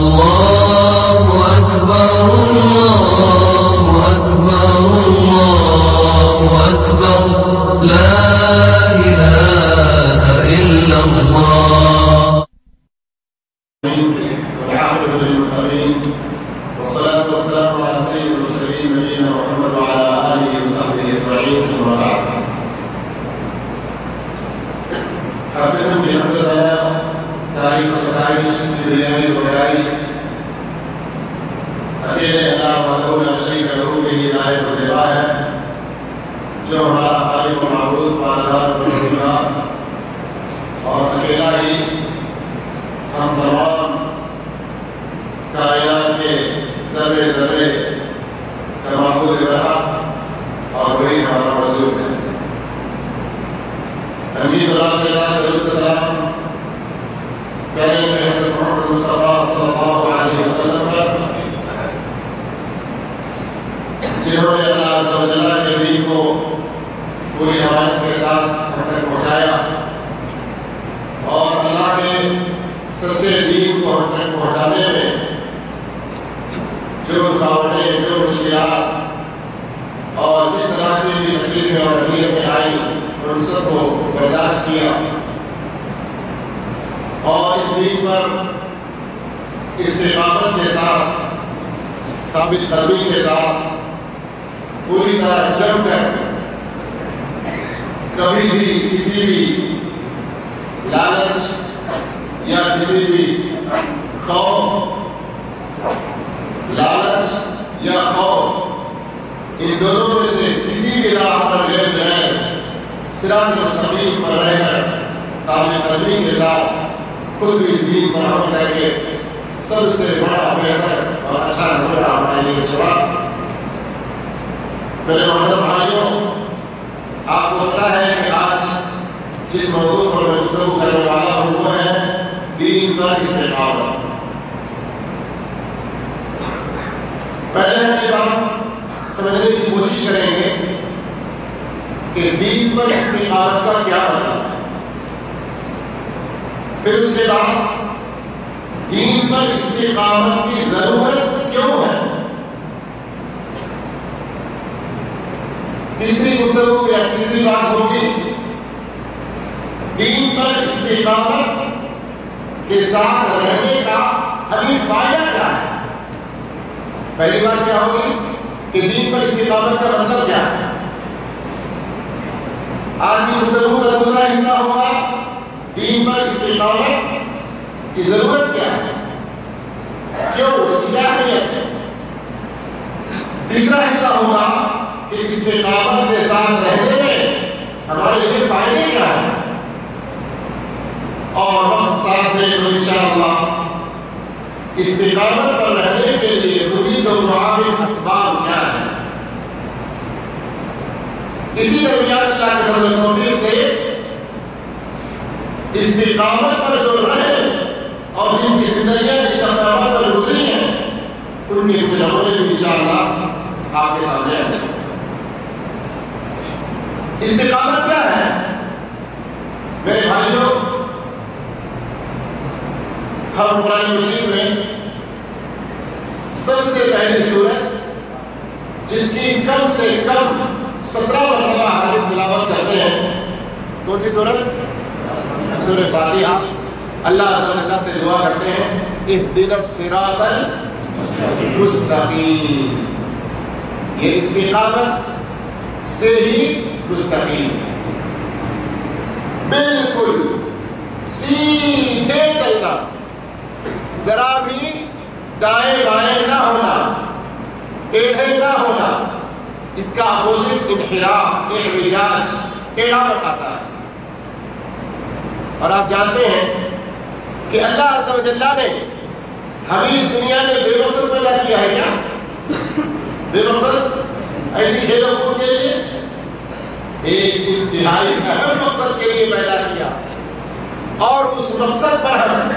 الله أكبر الله أكبر الله أكبر لا إله إلا الله. والعاقبة للمتقين والصلاة والسلام على سيد المرسلين نبينا محمد وعلى آله وصحبه أجمعين. أما بعد، ہر قسم کی حمد تعالیٰ تعریف ستائش کبریائی وبڑائی اکیلے اللہ وحدہ لا شریک لہ کے لیے لائق و زیبا ہے، جو ہمارا خالق و معبود پالدار و پروردگار اور اکیلا ہی ہم تمام کائنات کے ذرے ذرے کا معبود برحق اور وہی ہمارا وجود ہے۔ امین اللہ درود السلام پیارے محمد مصطفیٰ صلی اللہ علیہ وسلم پر، جنہوں نے اللہ عز و جل کے دین کو پوری امانت کے ساتھ ہم تک پہنچایا اور اللہ کے سچے دین کو ہم تک پہنچانے میں جو رکاوٹیں، جو مشکلات اور جس طرح کی بھی تکلیفیں اور اذیتیں آئی ان سب کو برداشت کیا اور اس دین پر استقامت کے ساتھ، ثابت قدمی کے ساتھ پوری طرح جم کر کبھی بھی کسی بھی لالچ یا کسی بھی خوف، لالچ یا خوف ان دونوں میں سے کسی بھی راہ پر غیر غیر صراط مستقیم پر رہ کر ثابت قدمی کے ساتھ خود بھی اس دین پر عمل کر کے سب سے بڑا بہتر اور اچھا نظر ہمارے لیے جواب۔ میرے محترم بھائیوں، آپ کو پتا ہے کہ آج جس موضوع پر میں گفتگو کرنے والا ہوں وہ ہے دین پر استقامت۔ پہلے ہم یہ بات سمجھنے کی کوشش کریں گے کہ دین پر استقامت کا کیا مطلب ہے، پھر اس کے بعد دین پر استقامت کی ضرورت کیوں ہے، تیسری گفتگو یا تیسری بات ہوگی دین پر استقامت کے ساتھ رہنے کا ہمیں فائدہ کیا ہے۔ پہلی بات کیا ہوگی کہ دین پر استقامت کا مطلب کیا ہے۔ آج کی گفتگو کا دوسرا حصہ ہوگا دین پر استقامت کی ضرورت کیا ہے، کیوں، اس کی کیا اہمیت ہے۔ تیسرا حصہ ہوگا کہ استقامت کے ساتھ رہنے میں ہمارے لیے فائدے کیا ہیں، اور وقت ساتھ دے تو انشاءاللہ استقامت پر رہنے کے لیے مفید و معاون اسباب کیا ہیں۔ اسی درمیان اللہ کے فضل و توفیق سے استقامت پر جو رہے اور جن کی زندگیاں استقامت پر گزری ہیں ان کے کچھ نمونے بھی انشاءاللہ آپ کے سامنے آئیں۔ استقامت کیا ہے میرے بھائیوں؟ ہم قرآن مجید میں سب سے پہلی سورت جس کی کم سے کم 17 مرتبہ حدیث تلاوت کرتے ہیں، کون سی سورت؟ سورہ فاتحہ۔ اللہ عز و جل سے دعا کرتے ہیں اہدنا الصراط المستقیم، یہ استقامت سے ہی مستقیم، بالکل سیدھے چلنا، ذرا بھی دائیں بائیں نہ ہونا، ٹیڑھے نہ ہونا، اس کا اپوزٹ انحراف، اعوجاج، ٹیڑھا بتاتا ہے۔ اور آپ جانتے ہیں کہ اللہ عز و جل نے ہمیں دنیا میں بے وصل پیدا کیا ہے، کیا بے وصل ایسی لوگوں کے لیے ایک انتہائی اہم مقصد کے لیے پیدا کیا، اور اس مقصد پر ہم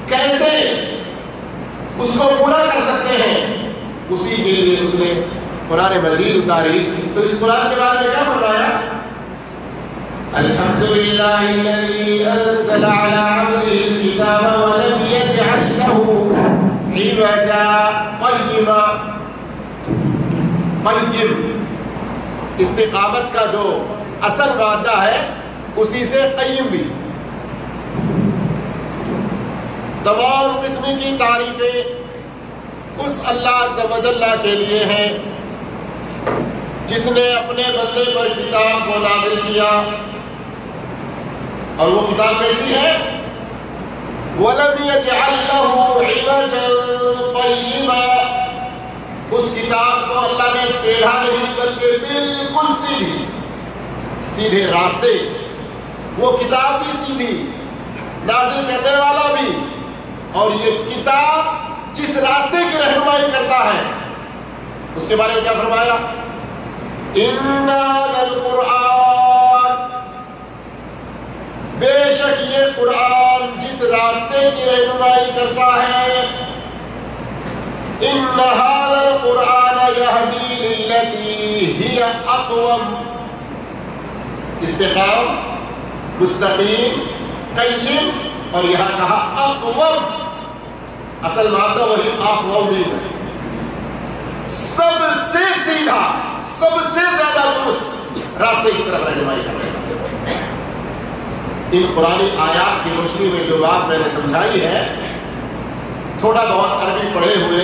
کیسے اس کو پورا کر سکتے ہیں اسی کے لیے اس نے قرآن مجید اتاری۔ تو اس قرآن کے بارے میں کیا فرمایا؟ الحمدللہ الذی انزل علی عبدہ الکتاب ولم یجعل لہ کی وجہ قیمہ، قیم استقامت کا جو اصل مادہ ہے اسی سے قیم بھی. تمام قسم کی تعریفیں اس اللہ عز و جل کے لیے ہیں جس نے اپنے بندے پر کتاب کو نازل کیا. اور وہ کتاب کیسی ہے؟ وَلَمْ يَجْعَلْ لَهُ عِوَجًا قَيِّمًا. اس کتاب کو اللہ نے ٹیڑھا نہیں بلکہ بالکل سیدھے راستے. وہ کتاب بھی سیدھی، نازل کرنے والا بھی، اور یہ کتاب جس راستے کی رہنمائی کرتا ہے اس کے بارے میں کیا فرمایا؟ اِنَّ هَذَا الْقُرْآنَ، بے شک یہ قرآن جس راستے کی رہنمائی کرتا ہے، اِنَّ هَذَا الْقُرْآنَ يَهْدِي لِلَّتِي هِيَ أَقْوَمُ. استقام، مستقیم، قیم، اور یہاں کہا اقوم. اصل مادہ وہی قاف واو میم ہے. سب سے سیدھا، سب سے زیادہ درست راستے کی طرف رہنمائی کرنے والا. ان قرآنی آیات کی روشنی میں جو بات میں نے سمجھائی ہے، تھوڑا بہت عربی پڑھے ہوئے،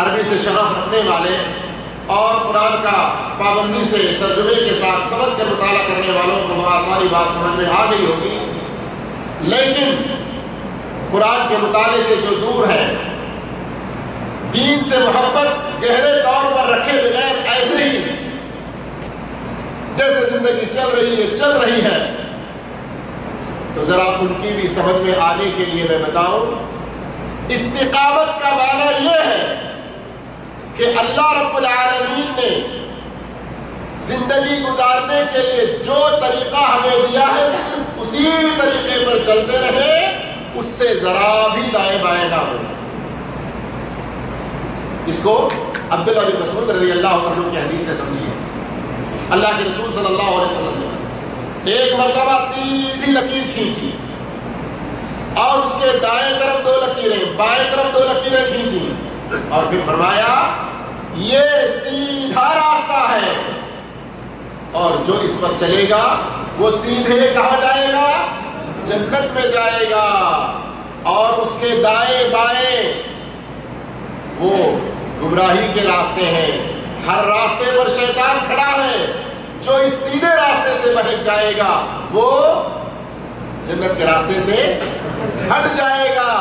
عربی سے شغف رکھنے والے اور قرآن کا پابندی سے ترجمے کے ساتھ سمجھ کر مطالعہ کرنے والوں کو آسانی بات سمجھ میں آ گئی ہوگی. لیکن قرآن کے مطالعے سے جو دور ہے، دین سے محبت گہرے طور پر رکھے بغیر ایسے ہی جیسے زندگی چل رہی ہے، تو ذرا ان کی بھی سمجھ میں آنے کے لیے میں بتاؤں، استقامت کا معنی یہ ہے کہ اللہ رب العالمین نے زندگی گزارنے کے لیے جو طریقہ ہمیں دیا ہے صرف اسی طریقے پر چلتے رہے، اس سے ذرا بھی دائیں بائیں نہ ہو. اس کو عبداللہ بن مسعود رضی اللہ عنہ کی حدیث سے سمجھیے. اللہ کے رسول صلی اللہ علیہ وسلم نے ایک مرتبہ سیدھی لکیر کھینچی اور اس کے دائیں طرف 2 لکیریں، بائیں طرف 2 لکیریں کھینچی، اور پھر فرمایا یہ سیدھا راستہ ہے، اور جو اس پر چلے گا وہ سیدھے کہاں جائے گا؟ جنت میں جائے گا. اور اس کے دائیں بائیں وہ گمراہی کے راستے ہیں. ہر راستے پر شیطان کھڑا ہے. جو اس سیدھے راستے سے بہک جائے گا وہ جنت کے راستے سے ہٹ جائے گا.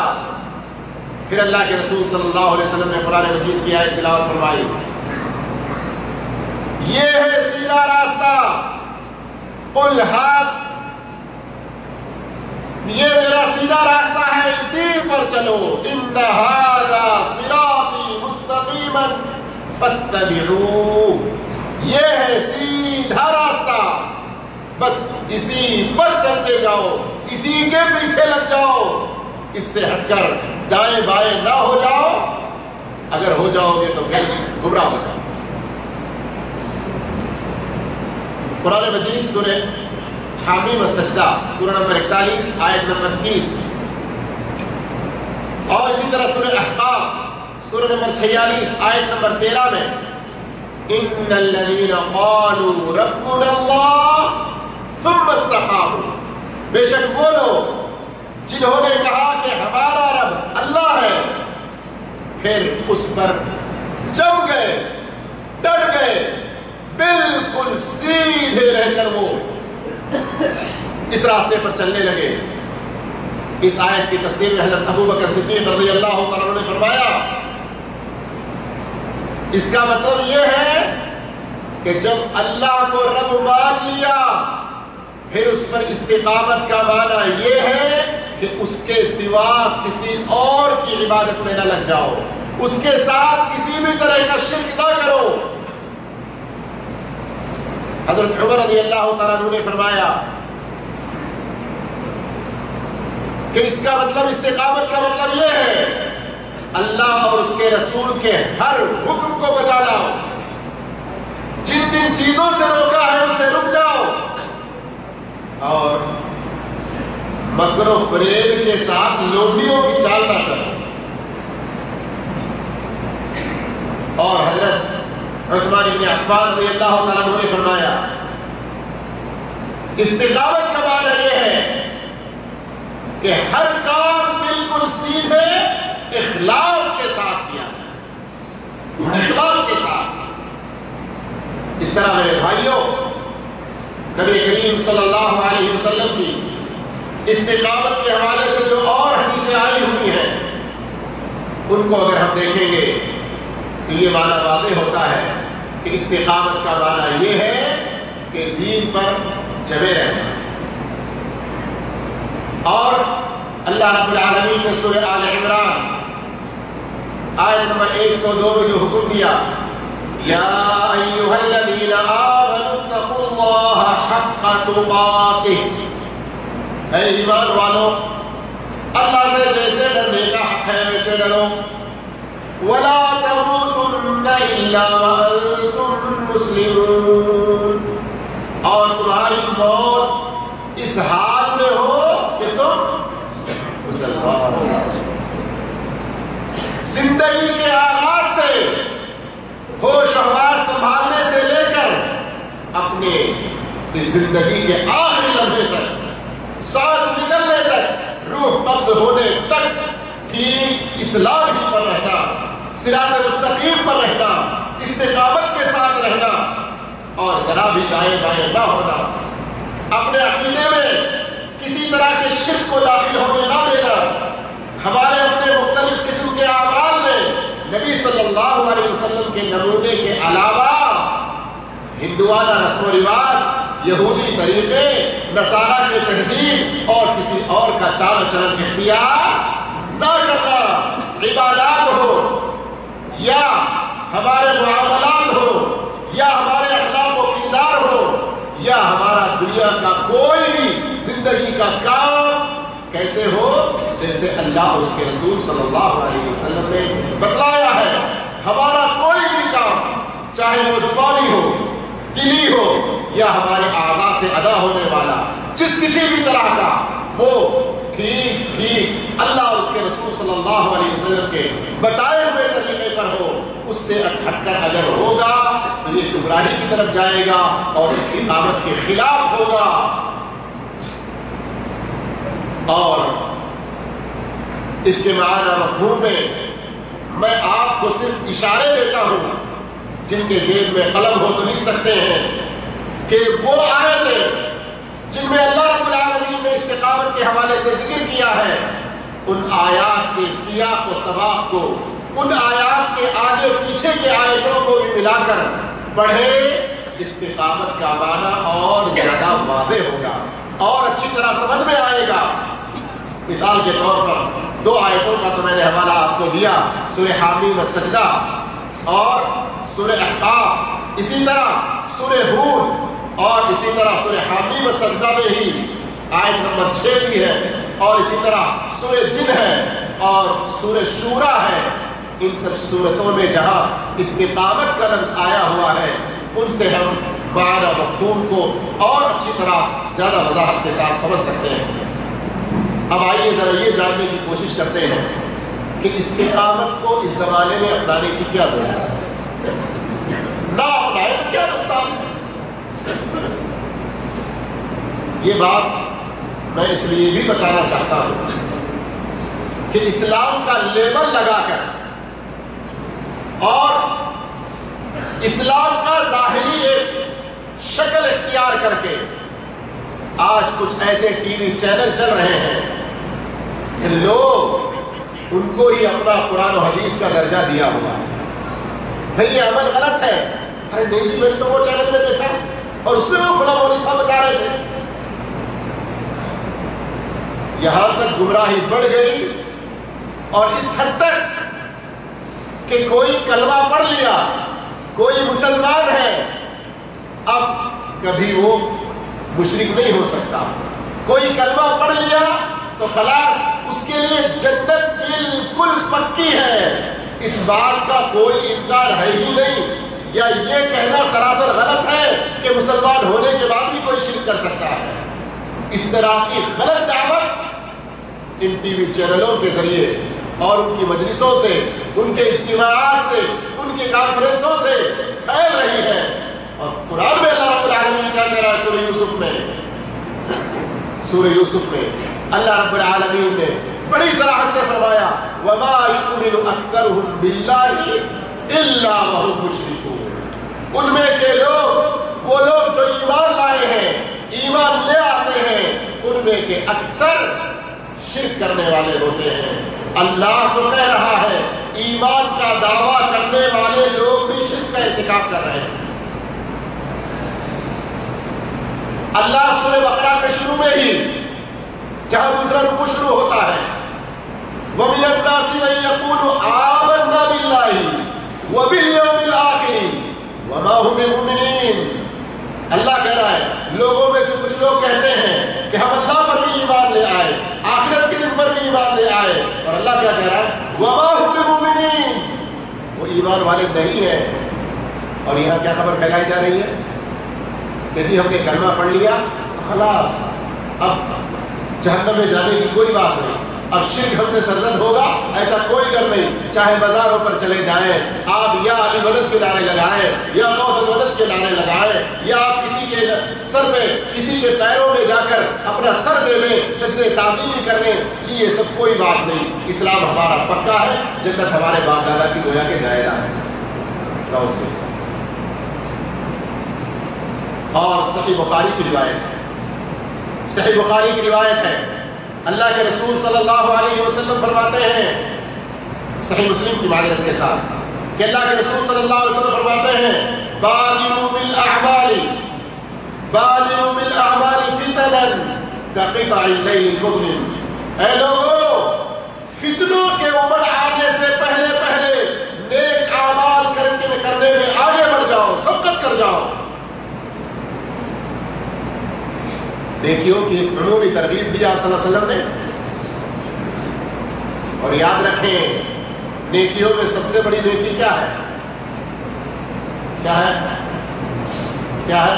پھر اللہ کے رسول صلی اللہ علیہ وسلم نے قرآن مجید کی آیت تلاوت فرمائی، یہ ہے سیدھا راستہ، قل ہاتھ، یہ میرا سیدھا راستہ ہے، اسی پر چلو. ان ھذا صراطی مستقیما فاتبعوہ، یہ ہے سیدھا راستہ، بس اسی پر چلتے جاؤ، اسی کے پیچھے لگ جاؤ، اس سے ہٹ کر دائیں بائیں نہ ہو جاؤ. اگر ہو جاؤ گے تو پھر گمراہ ہو جاؤ. قرآن مجید سورہ حامیم السجدہ سورہ نمبر 41 آیت نمبر 30، اور اسی طرح سورہ احقاف سورہ نمبر 46 آیت نمبر 13 میں ان الذین قالوا ربنا اللہ ثم استقاموا، بے شک وہ لوگ جنہوں نے کہا کہ ہمارا رب اللہ ہے، پھر اس پر جم گئے، ڈٹ گئے، بالکل سیدھے رہ کر وہ اس راستے پر چلنے لگے. اس آیت کی تفسیر میں حضرت ابو بکر صدیق رضی اللہ تعالیٰ عنہ نے فرمایا، اس کا مطلب یہ ہے کہ جب اللہ کو رب مان لیا پھر اس پر استقامت کا معنی یہ ہے کہ اس کے سوا کسی اور کی عبادت میں نہ لگ جاؤ، اس کے ساتھ کسی بھی طرح کا شرک نہ کرو. حضرت عمر رضی اللہ تعالیٰ عنہ نے فرمایا کہ اس کا مطلب، استقامت کا مطلب یہ ہے اللہ اور اس کے رسول کے ہر حکم کو بجا لاؤ، جن جن چیزوں سے روکا ہے ان سے رک جاؤ، اور مکر و فریب کے ساتھ لوڈیوں کی چال نہ چلو. عثمان بن عفان رضی اللہ تعالیٰ عنہ نے فرمایا استقامت کا معنی یہ ہے کہ ہر کام بالکل سیدھے اخلاص کے ساتھ کیا جائے، اخلاص کے ساتھ۔ اس طرح میرے بھائیوں، نبی کریم صلی اللہ علیہ وسلم کی استقامت کے حوالے سے جو اور حدیثیں آئی ہوئی ہیں ان کو اگر ہم دیکھیں گے تو یہ معنی واضح ہوتا ہے کہ استقامت کا معنی یہ ہے کہ دین پر جمے رہنا۔ اور اللہ رب العالمین نے سورہ آل عمران آیت نمبر 102 میں جو حکم دیا، یا ایھا الذین آمنوا اتقوا اللہ حق تقاتہ، اے ایمان والو اللہ سے جیسے ڈرنے کا حق ہے ویسے ڈرو، ولا تموتن الا وانتم مسلمون، اور تمہاری موت اس حال میں ہو کہ تم مسلمان ہو۔ زندگی کے آغاز سے ہوش و حواس سنبھالنے سے لے کر اپنے اس زندگی کے آخری لمحے تک، سانس نکلنے تک، روح قبض ہونے تک ٹھیک اسلام ہی پر رہنا، صراط مستقیم پر رہنا، استقامت کے ساتھ رہنا، اور ذرا بھی دائیں بائیں نہ ہونا، اپنے عقیدے میں کسی طرح کے شرک کو داخل ہونے نہ دینا، ہمارے اپنے مختلف قسم کے اعمال میں نبی صلی اللہ علیہ وسلم کے نمونے کے علاوہ ہندوانہ رسم و رواج، یہودی طریقے، نصارہ کی تہذیب اور کسی اور کا چال و چلن اختیار نہ کرنا۔ عبادات ہو یا ہمارے معاملات ہو یا ہمارے اخلاق و کردار ہو یا ہمارا دنیا کا کوئی بھی زندگی کا کام کیسے ہو، جیسے اللہ اور اس کے رسول صلی اللہ علیہ وسلم نے بتلایا ہے۔ ہمارا کوئی بھی کام، چاہے وہ زبانی ہو، دلی ہو یا ہمارے اعضاء سے ادا ہونے والا، جس کسی بھی طرح کا، وہ ٹھیک ٹھیک اللہ اور اس کے رسول صلی اللہ علیہ وسلم کے بتائے ہوئے طریقے پر ہو۔ اس سے ہٹ کر اگر ہوگا تو یہ گمراہی کی طرف جائے گا اور استقامت کے خلاف ہوگا۔ اور اس کے معنی مفہوم میں آپ کو صرف اشارے دیتا ہوں، جن کے جیب میں قلم ہو تو لکھ سکتے ہیں، کہ وہ آیتیں جن میں اللہ رب العالمین نے استقامت کے حوالے سے ذکر کیا ہے، ان آیات کے سیاق و سباق کو، ان آیات کے آگے پیچھے کے آیتوں کو بھی ملا کر پڑھے، استقامت کا معنی اور زیادہ واضح ہوگا اور اچھی طرح سمجھ میں آئے گا۔ مثال کے طور پر 2 آیتوں کا تو میں نے حوالہ آپ کو دیا، سورہ حامیم السجدہ اور سورہ احقاف، اسی طرح سورہ ہود اور اسی طرح سورہ حامیم السجدہ میں ہی آیت نمبر 6 بھی ہے، اور اسی طرح سورہ جن ہے اور سورہ شورا ہے۔ ان سب صورتوں میں جہاں استقامت کا لفظ آیا ہوا ہے، ان سے ہم معنی مفہوم کو اور اچھی طرح زیادہ وضاحت کے ساتھ سمجھ سکتے ہیں۔ اب آئیے ذرا یہ جاننے کی کوشش کرتے ہیں کہ استقامت کو اس زمانے میں اپنانے کی کیا ضرورت ہے، نہ اپنائے تو کیا نقصان ہے۔ یہ بات میں اس لیے بھی بتانا چاہتا ہوں کہ اسلام کا لیبل لگا کر اور اسلام کا ظاہری ایک شکل اختیار کر کے آج کچھ ایسے ٹی وی چینل چل رہے ہیں کہ لوگ ان کو ہی اپنا قرآن و حدیث کا درجہ دیا ہوا ہے۔ بھئی یہ عمل غلط ہے، ارے نہیں جی میں نے تو وہ چینل میں دیکھا اور اس میں وہ فلاں مولوی صاحب بتا رہے تھے۔ یہاں تک گمراہی بڑھ گئی اور اس حد تک کہ کوئی کلمہ پڑھ لیا، کوئی مسلمان ہے، اب کبھی وہ مشرک نہیں ہو سکتا۔ کوئی کلمہ پڑھ لیا تو خلاص اس کے لیے جنت بالکل پکی ہے، اس بات کا کوئی انکار ہے ہی نہیں، یا یہ کہنا سراسر غلط ہے کہ مسلمان ہونے کے بعد بھی کوئی شرک کر سکتا ہے۔ اس طرح کی غلط دعوت ان ٹی وی چینلوں کے ذریعے اور ان کی مجلسوں سے، ان کے اجتماعات سے، ان کے کانفرنسوں سے پھیل رہی ہے. اور قرآن میں اللہ رب العالمین کیا کہہ رہا ہے سورہ یوسف میں؟ سورہ یوسف میں اللہ رب العالمین نے بڑی صراحت سے فرمایا وَمَا يُؤْمِنُ أَكْثَرُهُمْ بِاللَّهِ إِلَّا وَهُمْ مُشْرِكُونَ. ان میں کے لوگ، وہ لوگ جو ایمان لائے ہیں، ایمان لے آتے ہیں، ان میں کے اکثر شرک کرنے والے ہوتے ہیں. اللہ تو کہہ رہا ہے ایمان کا دعویٰ کرنے والے لوگ بھی شرک کا ارتکاب کر رہے ہیں. اللہ سورہ بقرہ کے شروع میں ہی جہاں دوسرا رکوع شروع ہوتا ہے وَمِنَ النَّاسِ مَن يَقُولُ آمَنَّا بِاللَّهِ وَبِالْيَوْمِ الْآخِرِ وَمَا هُم بِمُؤْمِنِينَ. اللہ کہہ رہا ہے لوگوں میں سے کچھ لوگ کہتے ہیں کہ ہم اللہ پر بھی ایمان لے آئے، آخرت کے دن پر بھی ایمان لے آئے، اور اللہ کیا کہہ رہا ہے وَمَا هُم بِمُؤْمِنِينَ، وہ ایمان والے نہیں ہیں. اور یہاں کیا خبر پھیلائی جا رہی ہے کہ جی ہم نے کلمہ پڑھ لیا خلاص، اب جہنم میں جانے کی کوئی بات نہیں، اب شرک ہم سے سرزد ہوگا ایسا کوئی ڈر نہیں. چاہے بازاروں پر چلے جائیں آپ، یا علی مدد کے نعرے لگائیں، یا غوث المدد کے نعرے لگائیں، یا آپ کسی کے سر پہ، کسی کے پیروں میں جا کر اپنا سر دے دیں، سجدے تعظیمی کر لیں، جی یہ سب کوئی بات نہیں. اسلام ہمارا پکا ہے، جنت ہمارے باپ دادا کی گویا کے جائیداد ہے. اور صحیح بخاری کی روایت ہے، صحیح بخاری کی روایت ہے، اللہ کے رسول صلی اللہ علیہ وسلم فرماتے ہیں صحیح مسلم کی معذرت کے ساتھ کہ اللہ کے رسول صلی اللہ علیہ وسلم فرماتے ہیں بادروا بالاعمال، بادروا بالاعمال فتنا كقطع الليل المظلم. اے لوگوں، فتنوں کے ابھر آنے سے پہلے پہلے نیک اعمال کرنے میں آگے بڑھ جاؤ، سبقت کر جاؤ. نیکیوں کی ایک عمومی ترغیب دی آپ صلی اللہ علیہ وسلم نے. اور یاد رکھیں نیکیوں میں سب سے بڑی نیکی کیا ہے؟ کیا ہے؟ کیا ہے؟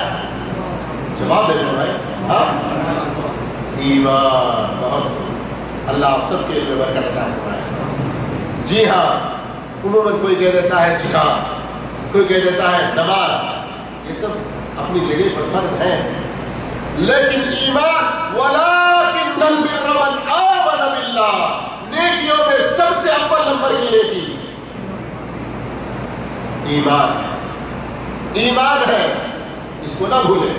جواب دے دیں بھائی. ہاں، ایمان. بہت اللہ آپ سب کے لیے برکت عطا فرمائے. جی ہاں، عموماً کوئی کہہ دیتا ہے جہاد، کوئی کہہ دیتا ہے نماز، یہ سب اپنی جگہ پر فرض ہیں، لیکن ایمان وَلَٰكِنَّ الْبِرَّ مَنْ آمَنَ بِاللَّهِ، نیکیوں میں سب سے اول نمبر کی نیکی ایمان ہے. ایمان ہے، اس کو نہ بھولیں.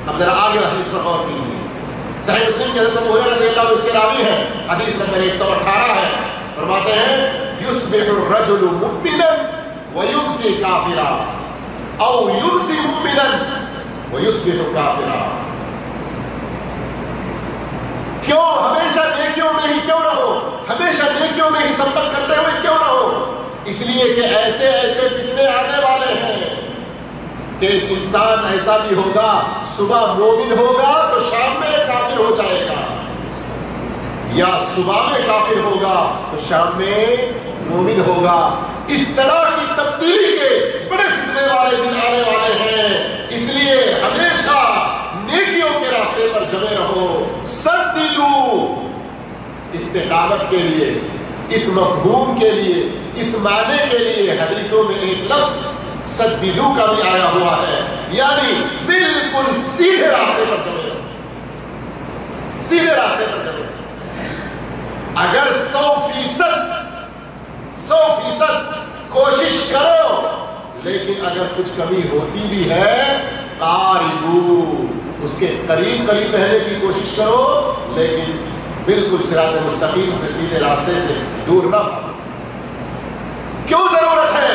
اب ذرا آگے حدیث پر غور کیجیے. صحیح مسلم کے حضرت ابو ہریرہ رضی اللہ عنہ اس کے راوی ہیں، حدیث نمبر 118 ہے. فرماتے ہیں يُصْبِحُ الرَّجُلُ مُؤْمِنًا وَيُمْسِي كَافِرًا أَوْ يُمْسِي مُؤْمِنًا وَيُصْبِحُ كَافِرًا. کیوں ہمیشہ نیکیوں میں ہی کیوں رہو، ہمیشہ نیکیوں میں ہی سبقت کرتے ہوئے کیوں رہو؟ اس لیے کہ ایسے ایسے فتنے آنے والے ہیں کہ ایک انسان ایسا بھی ہوگا صبح مومن ہوگا تو شام میں کافر ہو جائے گا، یا صبح میں کافر ہوگا تو شام میں مومن ہوگا. اس طرح کی تبدیلی کے بڑے فتنے والے دن آنے والے ہیں. اس لیے ہمیشہ نیکیوں کے راستے پر جمے رہو. سددو، استقامت کے لیے، اس مفہوم کے لیے، اس معنی کے لیے حدیثوں میں ایک لفظ سددو کا بھی آیا ہوا ہے، یعنی بالکل سیدھے راستے پر جمے رہو، سیدھے راستے پر جمے رہو. اگر 100% کوشش کرو، لیکن اگر کچھ کمی ہوتی بھی ہے قاربو، اس کے قریب قریب رہنے کی کوشش کرو، لیکن بالکل صراط مستقیم سے، سیدھے راستے سے دور نہ بھاگو. کیوں ضرورت ہے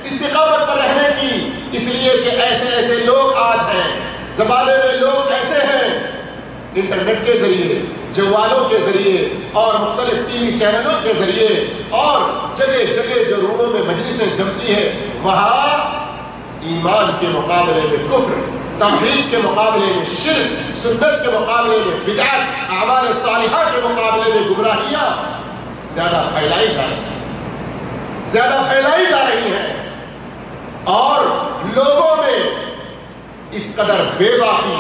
استقامت پر رہنے کی؟ اس لیے کہ ایسے ایسے لوگ آج ہیں، زمانے میں لوگ ایسے ہیں، انٹرنیٹ کے ذریعے، جوالوں کے ذریعے اور مختلف ٹی وی چینلوں کے ذریعے اور جگہ جگہ جو روموں میں مجلسیں جمتی ہیں، وہاں ایمان کے مقابلے میں کفر، توحید کے مقابلے میں شرک، سنت کے مقابلے میں بدعت، اعمال صالحہ کے مقابلے میں گمراہیاں زیادہ پھیلائی جا رہی ہیں، زیادہ پھیلائی جا رہی ہیں. اور لوگوں میں اس قدر بے باکی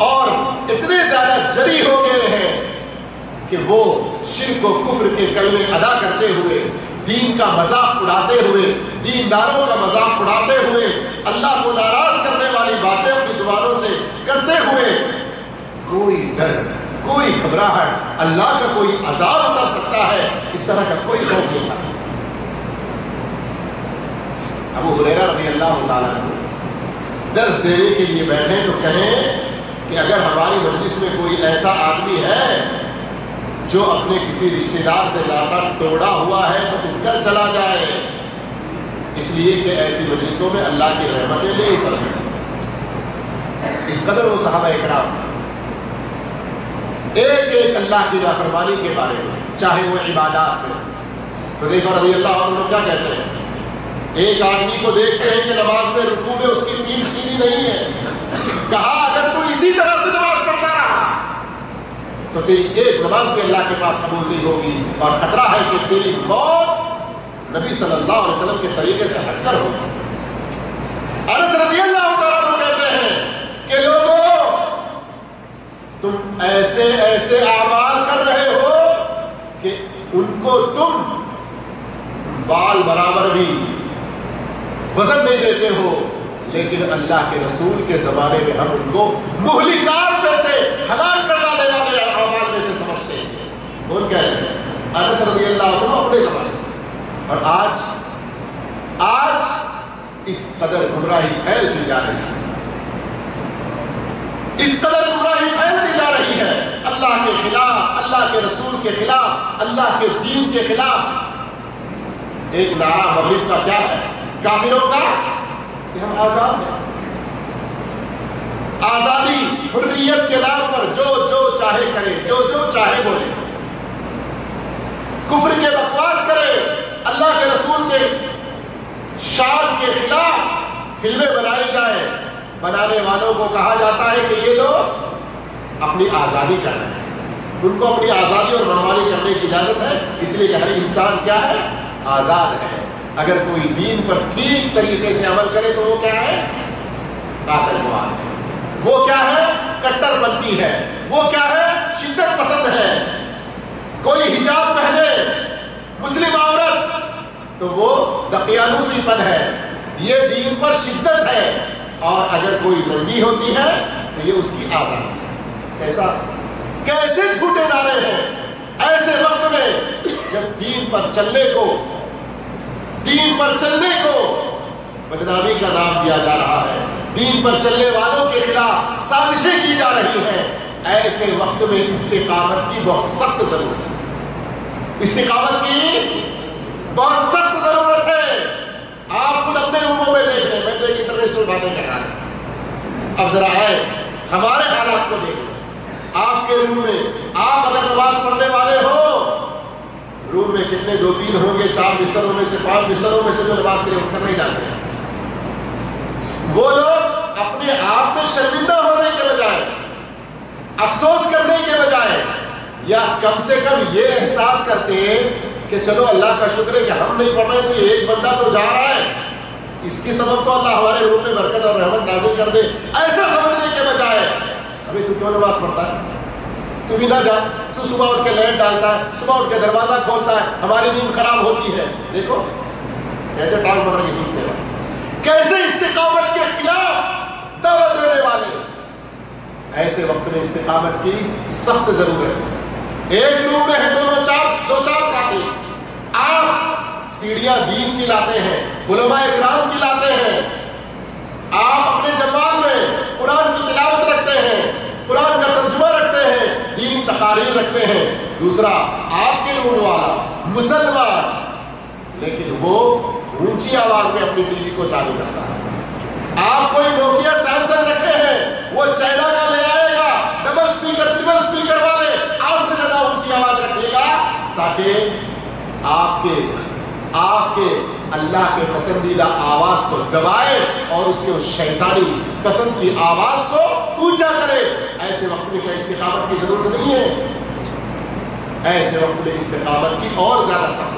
اور اتنے زیادہ جری ہو گئے ہیں کہ وہ شرک و کفر کے کلمے ادا کرتے ہوئے دین کا مذاق اڑاتے ہوئے، دینداروں کا مذاق اڑاتے ہوئے، اللہ کو ناراض کرنے والی باتیں اپنی زبانوں سے کرتے ہوئے کوئی ڈر، کوئی گھبراہٹ، اللہ کا کوئی عذاب اتر سکتا ہے، اس طرح کا کوئی خوف نہیں تھا۔ ابو ہریرہ رضی اللہ تعالیٰ عنہ درس دینے کے لیے بیٹھے تو کہیں کہ اگر ہماری مجلس میں کوئی ایسا آدمی ہے جو اپنے کسی رشتہ دار سے ناطا توڑا ہوا ہے تو اٹھ کر چلا جائے، اس لیے کہ ایسی مجلسوں میں اللہ کی رحمتیں نہیں اترتی۔ اس قدر وہ صحابہ اکرام ایک ایک اللہ کی نافرمانی کے بارے میں، چاہے وہ عبادات میں، حذیفہ رضی اللہ عنہ کیا کہتے ہیں، ایک آدمی کو دیکھتے ہیں کہ نماز میں رکوع میں اس کی پیٹھ سیدھی نہیں ہے، کہا اگر تو اسی طرح سے نماز پڑھتا رہا تو تیری ایک نماز بھی اللہ کے پاس قبول نہیں ہوگی، اور خطرہ ہے کہ تیری موت نبی صلی اللہ علیہ وسلم کے طریقے سے ہٹ کر ہوگی۔ انس رضی اللہ تعالیٰ عنہ کہتے ہیں کہ لوگوں، تم ایسے ایسے اعمال کر رہے ہو کہ ان کو تم بال برابر بھی وزن نہیں دیتے ہو، لیکن اللہ کے رسول کے زمانے میں ہم ان کو مہلکات میں سے، ہلاک کر ڈالنے والے اعمال میں سے سمجھتے ہیں۔ کون کہہ رہے ہیں؟ انس رضی اللہ عنہ اپنے زمانے میں۔ اور آج اس قدر گمراہی پھیلتی جا رہی ہے، اس قدر گمراہی پھیلتی جا رہی ہے، اللہ کے خلاف، اللہ کے رسول کے خلاف، اللہ کے دین کے خلاف۔ ایک نعرہ مغرب کا کیا ہے، کافروں کا، کہ ہم آزاد ہیں، آزادی، حریت کے نام پر جو جو چاہے کرے، جو جو چاہے بولے، کفر کے بکواس کرے، اللہ کے رسول کے شان کے خلاف فلمیں بنائی جائے، بنانے والوں کو کہا جاتا ہے کہ یہ لوگ اپنی آزادی کر رہے ہیں، ان کو اپنی آزادی اور منمانی کرنے کی اجازت ہے، اس لیے کہ ہر انسان کیا ہے، آزاد ہے۔ اگر کوئی دین پر ٹھیک طریقے سے عمل کرے تو وہ کیا ہے، آتنکواد ہے، وہ کیا ہے، کٹر پنتھی ہے، وہ کیا ہے، شدت پسند ہے۔ کوئی حجاب پہنے مسلم عورت تو وہ دقیانوسی پن ہے، یہ دین پر شدت ہے، اور اگر کوئی ننگی ہوتی ہے تو یہ اس کی آزادی ہے۔ کیسے جھوٹے نعرے ہیں ایسے وقت میں جب دین پر چلنے کو بدنامی کا نام دیا جا رہا ہے، دین پر چلنے والوں کے خلاف سازشیں کی جا رہی ہیں، ایسے وقت میں استقامت کی بہت سخت ضرورت ہے، استقامت کی بہت سخت ضرورت ہے۔ آپ خود اپنے روموں میں دیکھ لیں، میں تو ایک انٹرنیشنل باتیں کر رہا تھا، اب ذرا آئے ہمارے حالات کو دیکھ لیں۔ آپ کے روم میں آپ اگر نماز پڑھنے والے ہو، روم میں کتنے 2-3 ہوں گے، 4 بستروں میں سے 5 بستروں میں سے جو نماز کے لیے اٹھ کر نہیں جاتے ہیں۔ وہ لوگ اپنے آپ میں شرمندہ ہونے کے بجائے، افسوس کرنے کے بجائے، یا کم سے کم یہ احساس کرتے کہ چلو اللہ کا شکر ہے کہ ہم نہیں پڑھ رہے تو یہ ایک بندہ تو جا رہا ہے، اس کی سبب تو اللہ ہمارے روم میں برکت اور رحمت نازل کر دے، ایسا سمجھنے کے بجائے ابھی تو کیوں نماز پڑھتا ہے، تو بھی نہ جا، تو صبح اٹھ کے لائٹ ڈالتا ہے، صبح اٹھ کے دروازہ کھولتا ہے، ہماری نیند خراب ہوتی ہے۔ دیکھو کیسے ٹانگ پکڑ کے کھینچتے ہیں، کیسے استقامت کے خلاف دعوت دینے والے۔ ایسے وقت میں استقامت کی سخت ضرورت ہے۔ ایک روم میں ہے دو چار ساتھی، آپ سیڑھیاں دین کی لاتے ہیں، علماء اکرام کی لاتے ہیں، آپ اپنے جوال میں قرآن کی تلاوت رکھتے ہیں، قرآن کا ترجمہ رکھتے ہیں، دینی تقاریر رکھتے ہیں۔ دوسرا آپ کے روم والا مسلمان، لیکن وہ اونچی آواز میں اپنی ٹی وی کو چالو کرتا ہے۔ آپ کوئی نوکیا سیمسنگ رکھے ہیں، وہ چائنا کا لے آئے گا، ڈبل سپیکر ٹرپل سپیکر والے، آپ سے زیادہ اونچی آواز رکھے گا تاکہ آپ کے اللہ کے پسندیدہ آواز کو دبائے اور اس کے شیطانی پسند کی آواز کو اونچا کرے۔ ایسے وقت میں کیا استقامت کی ضرورت نہیں ہے؟ ایسے وقت میں استقامت کی اور زیادہ سخت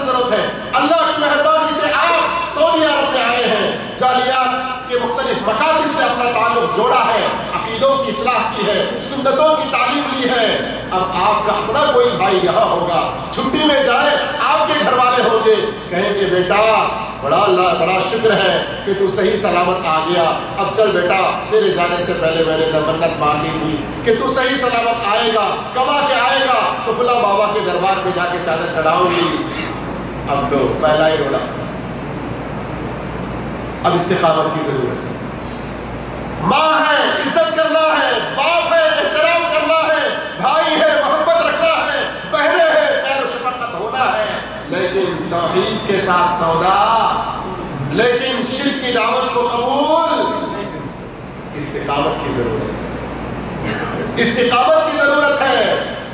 ضرورت ہے۔ اللہ کی مہربانی سے آپ سعودی عرب میں آئے ہیں، جالیات کے مختلف مکاتب سے اپنا تعلق جوڑا ہے، عقیدوں کی اصلاح کی ہے، سنتوں کی تعلیم لی ہے. اب آپ کا اپنا کوئی بھائی یہاں ہوگا، چھٹی میں جائے آپ کے گھر والے ہوں گے، کہیں گے بیٹا بڑا شکر ہے کہ تو صحیح سلامت آ گیا. اب چل بیٹا، تیرے جانے سے پہلے میں نے منت مانگی تھی کہ تو صحیح سلامت آئے گا، کما کے آئے گا تو فلاں بابا کے دربار پہ جا کے چادر چڑھاؤں گی. اب تو پہلا ہی روڑا. اب استقامت کی ضرورت ہے. ماں ہے عزت کرنا ہے، باپ ہے احترام کرنا ہے، بھائی ہے محبت رکھنا ہے، بہنیں ہے خیر و شفقت ہونا ہے، لیکن توحید کے ساتھ سودا، لیکن شرک کی دعوت کو قبول. استقامت کی ضرورت ہے، استقامت کی ضرورت ہے.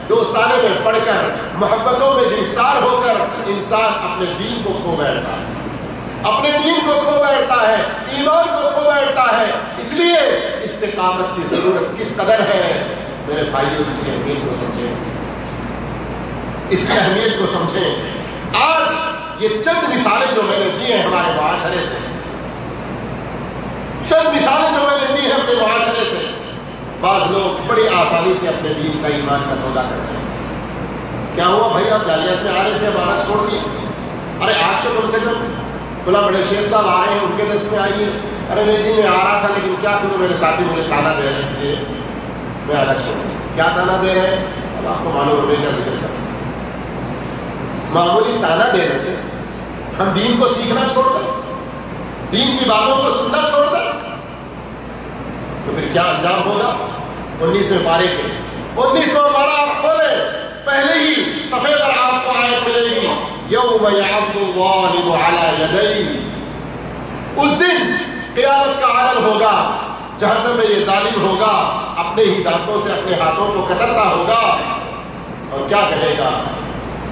دوستانے میں پڑھ کر، محبتوں میں گرفتار ہو کر انسان اپنے دین کو کھو بیٹھتا ہے، اپنے دین کو کھو بیٹھتا ہے، ایمان کو کھو بیٹھتا ہے. اس لیے استقامت کی ضرورت کس قدر ہے میرے بھائیوں، اس کی اہمیت کو سمجھیں، اس کی اہمیت کو سمجھیں. آج یہ چند مثالیں جو میں نے دی ہیں ہمارے معاشرے سے، چند مثالیں جو میں نے دی ہیں اپنے معاشرے سے. بعض لوگ بڑی آسانی سے اپنے دین کا، ایمان کا سودا کرتے ہیں. کیا ہوا بھائی، آپ جالیات میں آ رہے تھے، اب آنا چھوڑ دیے؟ ارے آج تو کم سے کم فلاں بڑے شیخ صاحب آ رہے ہیں، ان کے درس میں آئیے. ارے نہیں جی میں آ رہا تھا، لیکن کیا کروں میرے ساتھی مجھے تانا دے رہے ہیں، اس لیے میں آنا چھوڑ دیا. کیا تانا دے رہے ہیں اب آپ کو معلوم ہے، میں کیا ذکر کروں. معمولی تانا دینے سے ہم دین کو سیکھنا چھوڑ دیں، دین کی باتوں کو سننا چھوڑ دیں، تو پھر کیا انجام ہوگا؟ 19ویں پارے کے 19واں پارہ آپ کھولیں، پہلے ہی صفحے پر آپ کو آیت ملے گی، یوم یعض الظالم علی یدیہ. اس دن قیامت کا عالم ہوگا، جہنم میں یہ ظالم ہوگا، اپنے ہی دانتوں سے اپنے ہاتھوں کو کترتا ہوگا، اور کیا کہے گا؟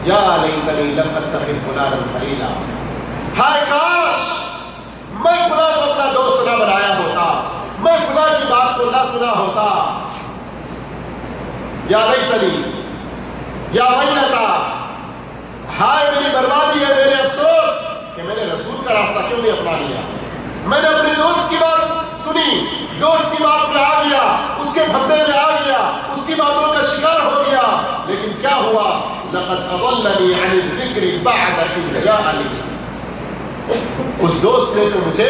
یا لیتنی لم اتخذ فلانا خلیلا. ہائے کاش میں فلاں کو اپنا دوست نہ بنایا ہوتا، میں فلاں کی بات کو نہ سنا ہوتا. یا لیتنی، یا ویلتا، ہائے میری بربادی ہے، میرے افسوس کہ میں نے رسول کا راستہ کیوں نہیں اپنا لیا. میں نے اپنے دوست کی بات سنی، دوست کی بات میں آ گیا، اس کے پھندے میں آ گیا، اس کی باتوں کا شکار ہو گیا، لیکن کیا ہوا؟ لقد اضلنی عن الذکر بعد اذ جاءنی. اس دوست نے تو مجھے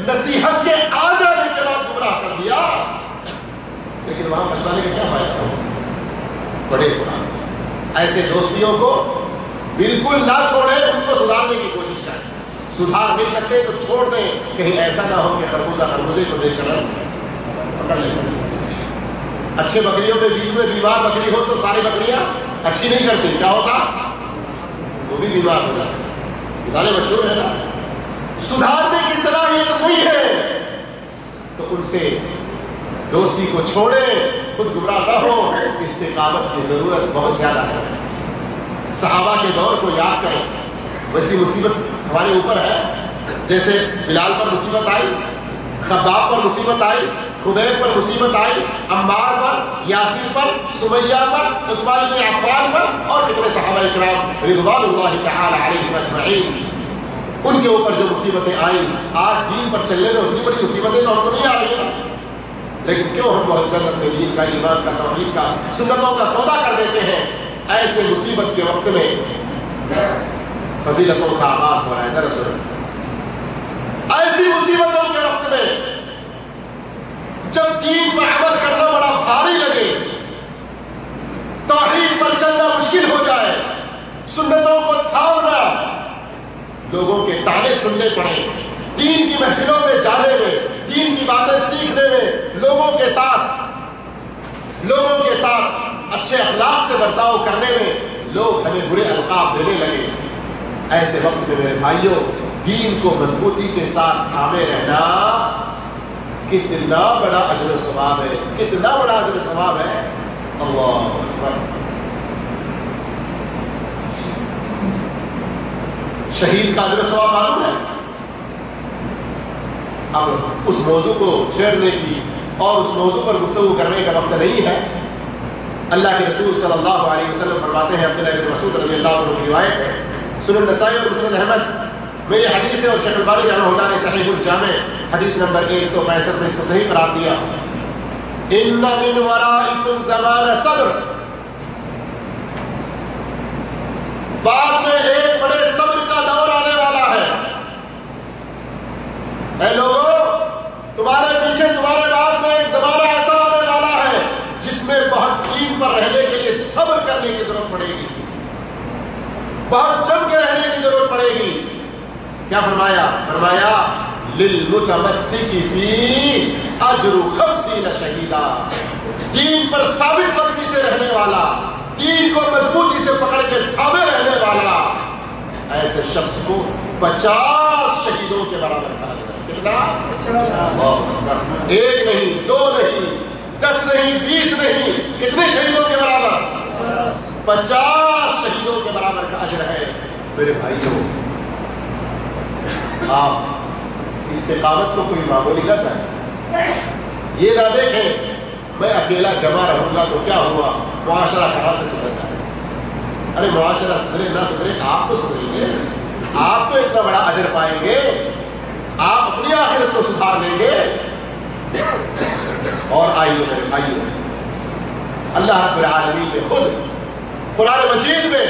نصیحت کے آ جانے کے بعد گمراہ کر دیا. لیکن وہاں پچھتانے کا کیا فائدہ ہو؟ بڑے قرآن ایسے دوستیوں کو بالکل نہ چھوڑیں، ان کو سدھارنے کی کوشش کریں. سدھار نہیں سکتے تو چھوڑ دیں، کہیں ایسا نہ ہو کہ خربوزہ خربوزے کو دیکھ کر پکڑ لیں. اچھے بکریوں میں بیچ میں بیمار بکری ہو تو ساری بکریاں اچھی نہیں کرتی، کیا ہوتا؟ وہ بھی بیمار ہو جاتی. مثالیں مشہور ہے نا. سدھارنے کی صلاحیت نہیں ہے تو ان سے دوستی کو چھوڑے، خود گمراہ نہ ہو. استقامت کی ضرورت بہت زیادہ ہے. صحابہ کے دور کو یاد کریں، ویسی مصیبت ہمارے اوپر ہے. جیسے بلال پر مصیبت آئی، خباب پر مصیبت آئی، خبیب پر مصیبت آئی، عمار پر، یاسر پر، سمیہ پر، عثمان بن عفان پر، اور کتنے صحابہ اکرام رضوان اللہ تعالی علیہم اجمعین، ان کے اوپر جو مصیبتیں آئیں. آج دین پر چلنے میں اتنی بڑی مصیبتیں تو ہم کو نہیں آ رہی ہیں، لیکن کیوں ہم بہت جلد اپنے دین کا، ایمان کا، توحید کا، سنتوں کا سودا کر دیتے ہیں. ایسے مصیبت کے وقت میں فضیلتوں کا آغاز ہو رہا ہے. ذرا سنیں، ایسی مصیبتوں کے وقت میں جب دین پر عمل کرنا بڑا بھاری لگے، توحید پر چلنا مشکل ہو جائے، سنتوں کو تھامنا، لوگوں کے تانے سننے پڑے، دین کی محفلوں میں جانے میں، دین کی باتیں سیکھنے میں، لوگوں کے ساتھ اچھے اخلاق سے برتاؤ کرنے میں لوگ ہمیں برے القاب دینے لگے. ایسے وقت میں میرے بھائیوں، دین کو مضبوطی کے ساتھ تھامے رہنا کتنا بڑا اجر و ثواب ہے، کتنا بڑا اجر و ثواب ہے. اللہ اکبر. شہید کا اجر و ثواب معلوم ہے. اب اس موضوع کو چھیڑنے کی اور اس موضوع پر گفتگو کرنے کا وقت نہیں ہے. اللہ کے رسول صلی اللہ علیہ وسلم فرماتے ہیں، عبداللہ بن مسعود رضی اللہ عنہ کی روایت ہے، سنن نسائی اور مسند احمد میں یہ حدیث ہے، اور شیخ البانی رحمہ اللہ نے صحیح الجامع حدیث نمبر 165 میں اس کو صحیح قرار دیا. ان من ورائکم زمان صبر، بعد میں ایک بڑے صبر کا دور آنے والا ہے۔ اے لوگوں، تمہارے پیچھے تمہارے بعد میں ایک زمانہ ایسا آنے والا ہے جس میں بہت دین پر رہنے کے لیے صبر کرنے کی ضرورت پڑے گی، بہت جم کے رہنے کی ضرورت پڑے گی۔ کیا فرمایا؟ فرمایا للمتمسک فی اجر 50 شہیدا، دین پر ثابت قدمی سے رہنے والا، دین کو مضبوطی سے پکڑ کے تھامے رہنے والا، ایسے شخص کو 50 شہیدوں کے برابر کا اجر ہے۔ کتنا؟ ایک نہیں، 2 نہیں، 10 نہیں، 20 نہیں، کتنے شہیدوں کے برابر؟ 50 شہیدوں کے برابر کا اجر ہے۔ میرے بھائیوں، آپ استقامت کو کوئی معمولی نہ چاہیں، یہ نہ دیکھیں میں اکیلا جمع رہوں گا تو کیا ہوا، معاشرہ کہاں سے سدھر جائے۔ ارے معاشرہ سدھرے نہ سدھرے، آپ تو سدھریں گے، آپ تو اتنا بڑا اجر پائیں گے، آپ اپنی آخرت کو سدھار لیں گے۔ اور آئیے میرے بھائیوں، اللہ رب العالمین نے خود قرآن مجید میں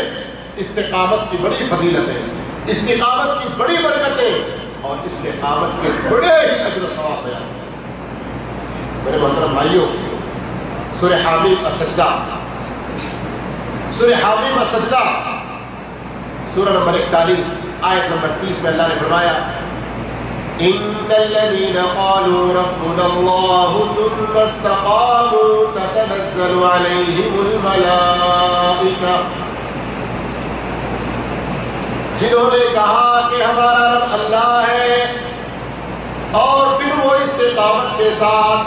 استقامت کی بڑی فضیلتیں، استقامت کی بڑی برکتیں اور استقامت کے بڑے ہی اجر و ثواب بیان کیے۔ میرے محترم بھائیوں، سورہ حامیم السجدہ، سورہ حامیم السجدہ، سورہ نمبر 41 آیت نمبر 30 میں اللہ نے فرمایا ان الذين قالوا ربنا الله ثم استقاموا تتنزل عليهم الملائكة، جنہوں نے کہا کہ ہمارا رب اللہ ہے اور پھر وہ استقامت کے ساتھ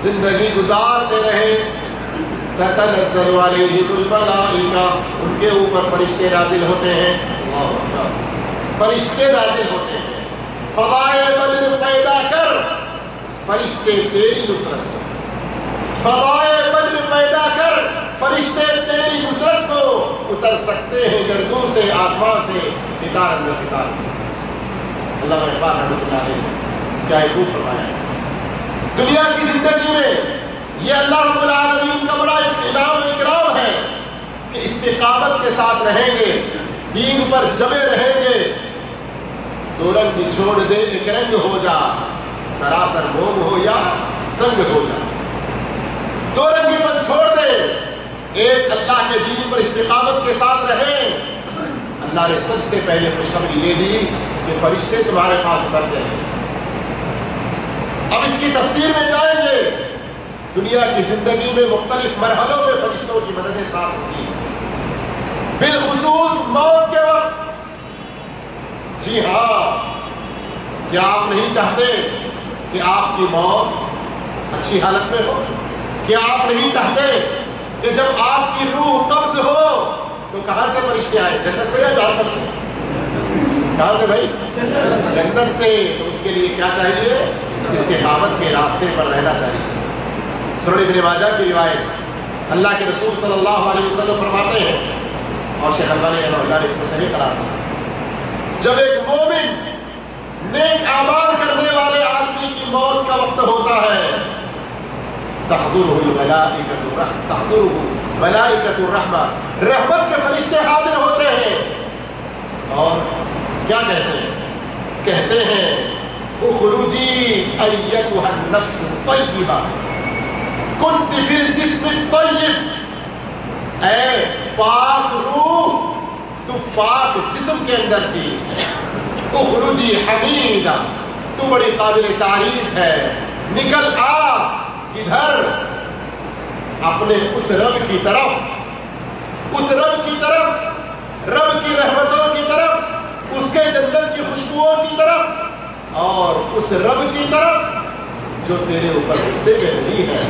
زندگی گزارتے رہے، تتنزل علیہم الملائکہ، ان کے اوپر فرشتے نازل ہوتے ہیں، اللہ اکبر، فرشتے نازل ہوتے ہیں، فضائے بدر پیدا کر، فرشتے تیری نصرت کو، فضائے بدر پیدا کر، فرشتے تیری نصرت کو اتر سکتے ہیں گردوں سے، آسمان سے، قطار اندر قطار۔ علامہ اقبال رحمۃ اللہ علیہ کیا خوب فرمایا ہے۔ دنیا کی زندگی میں یہ اللہ رب العالمین کا بڑا انعام و اکرام ہے کہ استقامت کے ساتھ رہیں گے، دین پر جمے رہیں گے، 2 رنگ چھوڑ دے 1 رنگ ہو جا، سراسر موم ہو یا سنگ ہو جا، 2 رنگی پر چھوڑ دے، ایک اللہ کے دین پر استقامت کے ساتھ رہیں۔ اللہ نے سب سے پہلے خوشخبری یہ دی کہ فرشتے تمہارے پاس اترتے رہیں۔ اب اس کی تفسیر میں جائیں گے، دنیا کی زندگی میں مختلف مرحلوں میں فرشتوں کی مددیں ساتھ ہوتی ہیں، بالخصوص موت کے وقت۔ جی ہاں، کیا آپ نہیں چاہتے کہ آپ کی موت اچھی حالت میں ہو؟ کیا آپ نہیں چاہتے کہ جب آپ کی روح قبض ہو تو کہاں سے فرشتے آئے؟ جنت سے یا جہنم سے؟ کہاں سے بھائی؟ جنت سے۔ تو اس کے لیے کیا چاہیے؟ استقامت کے راستے پر رہنا چاہیے۔ سنن ابن ماجہ کی روایت، اللہ کے رسول صلی اللہ علیہ وسلم فرماتے ہیں، اور شیخ البانی رحمہ اللہ نے اس کو صحیح قرار دیا، جب ایک مومن نیک اعمال کرنے والے آدمی کی موت کا وقت ہوتا ہے، تحضرہ ملائکۃ الرحمہ، رحمت کے فرشتے حاضر ہوتے ہیں، اور کیا کہتے ہیں؟ کہتے ہیں اخرجی ایتھا النفس الطیبہ کنت فی الجسم الطیب، اے پاک روح تو پاک جسم کے اندر تھی، اخرجی حمیدہ، تو بڑی قابل تعریف ہے، نکل آ، کدھر؟ اپنے اس رب کی طرف، اس رب کی طرف، رب کی رحمتوں کی طرف، اس کے جنت کی خوشبوؤں کی طرف، اور اس رب کی طرف جو تیرے اوپر غصے میں نہیں ہے۔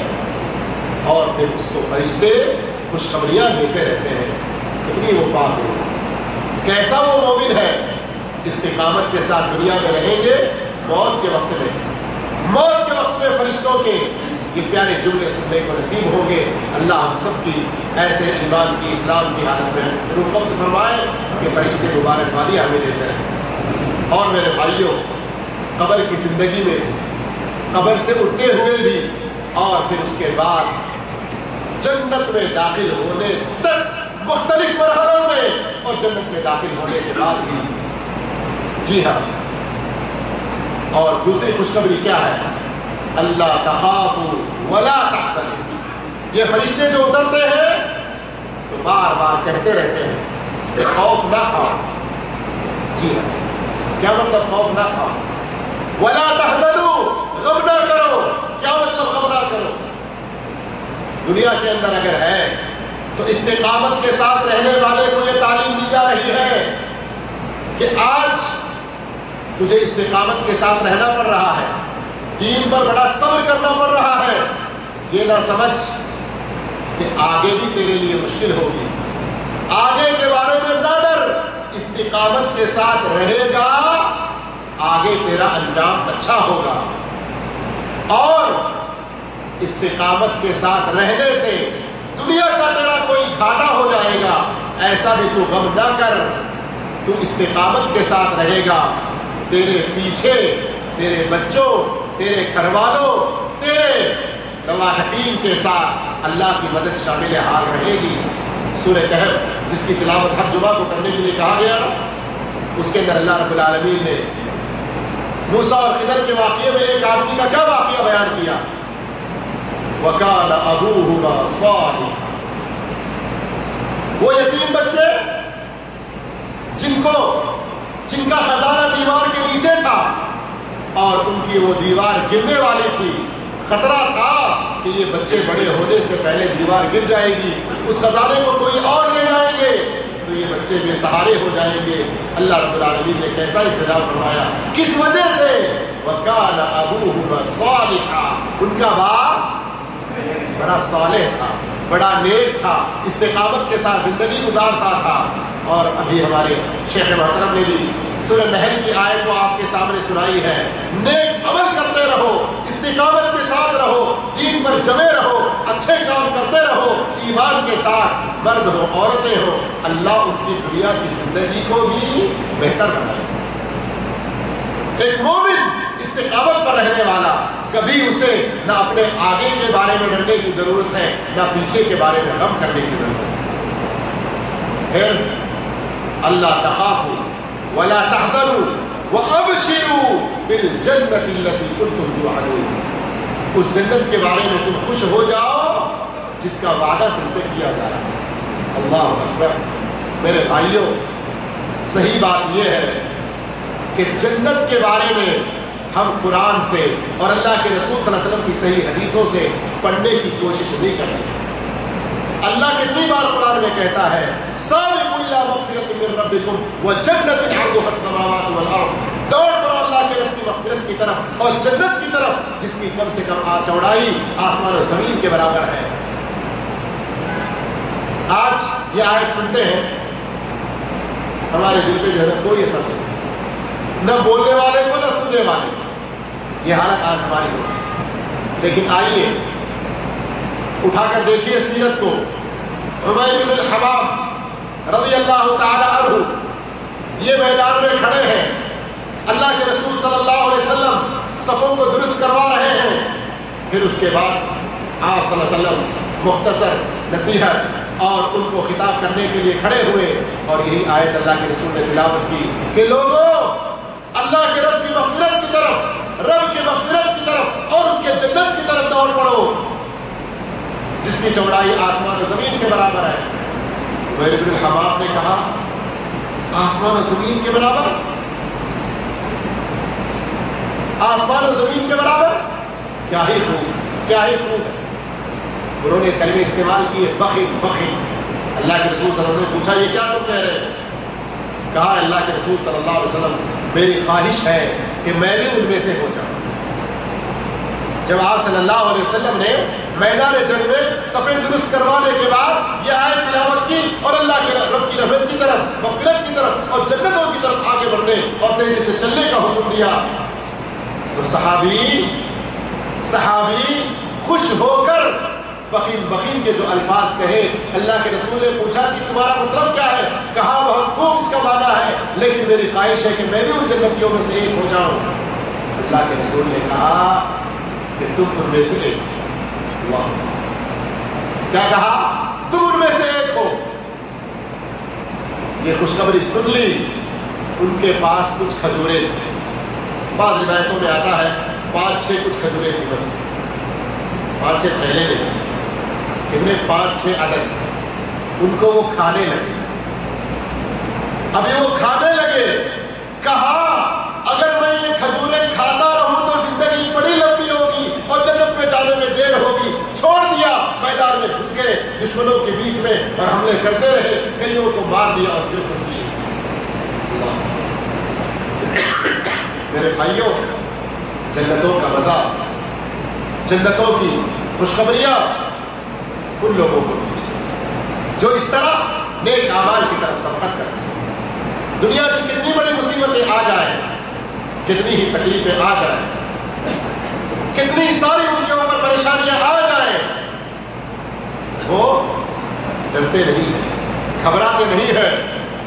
اور پھر اس کو فرشتے خوشخبریاں دیتے رہتے ہیں، کتنی وہ پاک ہو، کیسا وہ مومن ہے۔ استقامت کے ساتھ دنیا میں رہیں گے، موت کے وقت میں فرشتوں کے یہ پیارے جملے سننے کو نصیب ہوں گے۔ اللہ ہم سب کی ایسے ایمان کی، اسلام کی حالت میں روح قبض فرمائے کہ فرشتے مبارکبادی ہمیں دیتے ہیں۔ اور میرے بھائیوں، قبر کی زندگی میں بھی، قبر سے اٹھتے ہوئے بھی اور پھر اس کے بعد جنت میں داخل ہونے تک مختلف مرحلوں میں، اور جنت میں داخل ہونے کے بعد بھی. جی ہاں، اور دوسری خوشخبری کیا ہے؟ اللہ تخافوا ولا تحزنوا. یہ فرشتے جو اترتے ہیں تو بار بار کہتے رہتے ہیں کہ خوف نہ کھاؤ. جی ہاں، کیا مطلب خوف نہ کھاؤ؟ ولا تحزنوا، غم نہ کرو. کیا مطلب غم نہ کرو؟ دنیا کے اندر اگر ہے تو استقامت کے ساتھ رہنے والے کو یہ تعلیم دی جا رہی ہے کہ آج تجھے استقامت کے ساتھ رہنا پڑ رہا ہے، دین پر بڑا صبر کرنا پڑ رہا ہے. یہ نہ سمجھ کہ آگے بھی تیرے لیے مشکل ہوگی. آگے کے بارے میں نہ ڈر، استقامت کے ساتھ رہے گا، آگے تیرا انجام اچھا ہوگا. اور استقامت کے ساتھ رہنے سے دنیا کا تیرا کوئی گھاٹا ہو جائے گا، ایسا بھی تو غم نہ کر. تو استقامت کے ساتھ رہے گا، تیرے پیچھے تیرے بچوں، تیرے گھر والوں، تیرے لواحقین کے ساتھ اللہ کی مدد شامل حال رہے گی. سورہ کہف جس کی تلاوت ہر جمعہ کو کرنے کے لیے کہا گیا نا، اس کے اندر اللہ رب العالمین نے موسیٰ اور خضر کے واقعے میں ایک آدمی کا کیا واقعہ بیان کیا؟ وَكَانَ أَبُوهُمَا صَالِحًا. وہ یتیم بچے جن کا خزانہ دیوار کے نیچے تھا اور ان کی وہ دیوار گرنے والی تھی، خطرہ تھا کہ یہ بچے بڑے ہونے سے پہلے دیوار گر جائے گی، اس خزانے کو کوئی اور لے جائیں گے تو یہ بچے بے سہارے ہو جائیں گے. اللہ رب العالمین نے کیسا انتظام فرمایا، کس وجہ سے؟ وَكَانَ أَبُوهُمَا صَالِحًا. ان کا باپ بڑا صالح تھا، بڑا نیک تھا، استقامت کے ساتھ زندگی گزارتا تھا. اور ابھی ہمارے شیخ محترم نے بھی سورہ نحل کی آیت کو آپ کے سامنے سنائی ہے. نیک عمل کرتے رہو، استقامت کے ساتھ رہو، دین پر جمے رہو، اچھے کام کرتے رہو، ایمان کے ساتھ، مرد ہو عورتیں ہو، اللہ ان کی دنیا کی زندگی کو بھی بہتر بنائے گا. ایک مومن استقامت پر رہنے والا کبھی اسے نہ اپنے آگے کے بارے میں ڈرنے کی ضرورت ہے، نہ پیچھے کے بارے میں غم کرنے کی ضرورت ہے. پھر اللہ تخافوا ولا تحزنوا وابشروا بالجنة التي كنتم توعدون. اس جنت کے بارے میں تم خوش ہو جاؤ جس کا وعدہ تم سے کیا جا رہا ہے. اللہ اکبر. میرے بھائیوں، صحیح بات یہ ہے کہ جنت کے بارے میں ہم قرآن سے اور اللہ کے رسول صلی اللہ علیہ وسلم کی صحیح حدیثوں سے پڑھنے کی کوشش نہیں کرتے. اللہ کتنی بار قرآن میں کہتا ہے سابقوا الی مغفرۃ من ربکم وجنۃ عرضها السماوات والارض. دوڑ پڑو اللہ کے رب کی مغفرت کی طرف اور جنت کی طرف جس کی کم سے کم چوڑائی آسمان و زمین کے برابر ہے. آج یہ آیت سنتے ہیں، ہمارے دل پہ جو ہے کوئی اثر نہیں، نہ بولنے والے کو نہ سننے والے کو. یہ حالت آج ہماری ہوگی. لیکن آئیے اٹھا کر دیکھیے سیرت کو. عمیر بن الحمام رضی اللہ تعالی عنہ یہ میدان میں کھڑے ہیں، اللہ کے رسول صلی اللہ علیہ وسلم صفوں کو درست کروا رہے ہیں. پھر اس کے بعد آپ صلی اللہ علیہ وسلم مختصر نصیحت اور ان کو خطاب کرنے کے لیے کھڑے ہوئے اور یہی آیت اللہ کے رسول نے تلاوت کی کہ لوگوں اللہ کے رب کی مغفرت کی طرف، رب کی مغفرت کی طرف اور اس کے جنت کی طرف دوڑ پڑو جس کی چوڑائی آسمان و زمین کے برابر ہے. عمیر بن الحمام نے کہا آسمان و زمین کے برابر؟ آسمان و زمین کے برابر؟ کیا ہی خوب، کیا ہی خوب ہے. انہوں نے کلمے استعمال کیے بخل بخل. اللہ کے رسول صلی اللہ علیہ وسلم نے پوچھا یہ کیا تم کہہ رہے ہیں؟ کہا اللہ کے رسول صلی اللہ علیہ وسلم میری خواہش ہے کہ میں بھی ان میں سے ہو جاؤں. جب آپ صلی اللہ علیہ وسلم نے میدان جنگ میں صفیں درست کروانے کے بعد یہ آیت تلاوت کی اور اللہ کے رب کی رحمت کی طرف، مغفرت کی طرف اور جنتوں کی طرف آگے بڑھنے اور تیزی سے چلنے کا حکم دیا تو صحابی خوش ہو کر بخیل کے جو الفاظ کہے. اللہ کے رسول نے پوچھا کہ تمہارا مطلب کیا ہے؟ کہا بہت خوب اس کا معنی ہے لیکن میری خواہش ہے کہ میں بھی ان جنتیوں میں سے ایک ہو جاؤں. اللہ کے رسول نے کہا کہ تم ان میں سے ایک. اللہ کیا کہا؟ تم ان میں سے ایک ہو. یہ خوشخبری سن لی. ان کے پاس کچھ کھجوریں تھے. بعض روایتوں میں آتا ہے 5-6 کچھ کھجوریں تھی بس. 5-6 تھیلے نہیں, کتنے 5-6 عدد. ان کو وہ کھانے لگے. ابھی وہ کھانے لگے, کہا اگر میں یہ کھجوریں کھاتا رہوں تو زندگی بڑی لمبی ہوگی اور جنت میں جانے میں دیر ہوگی. چھوڑ دیا, میدان میں گھس گئے دشمنوں کے بیچ میں اور حملے کرتے رہے. کئیوں کو مار دیا اور کئیوں کو شہید. میرے بھائیوں, جنتوں کا مزہ, جنتوں کی خوشخبریاں ان لوگوں کو جو اس طرح نیک اعمال کی طرف سبقت کرتے ہیں. دنیا کی کتنی بڑی مصیبتیں آ جائیں, کتنی ہی تکلیفیں آ جائیں, کتنی ساری ان کے اوپر پریشانیاں آ جائیں, وہ ڈرتے نہیں ہیں, گھبراتے نہیں ہیں.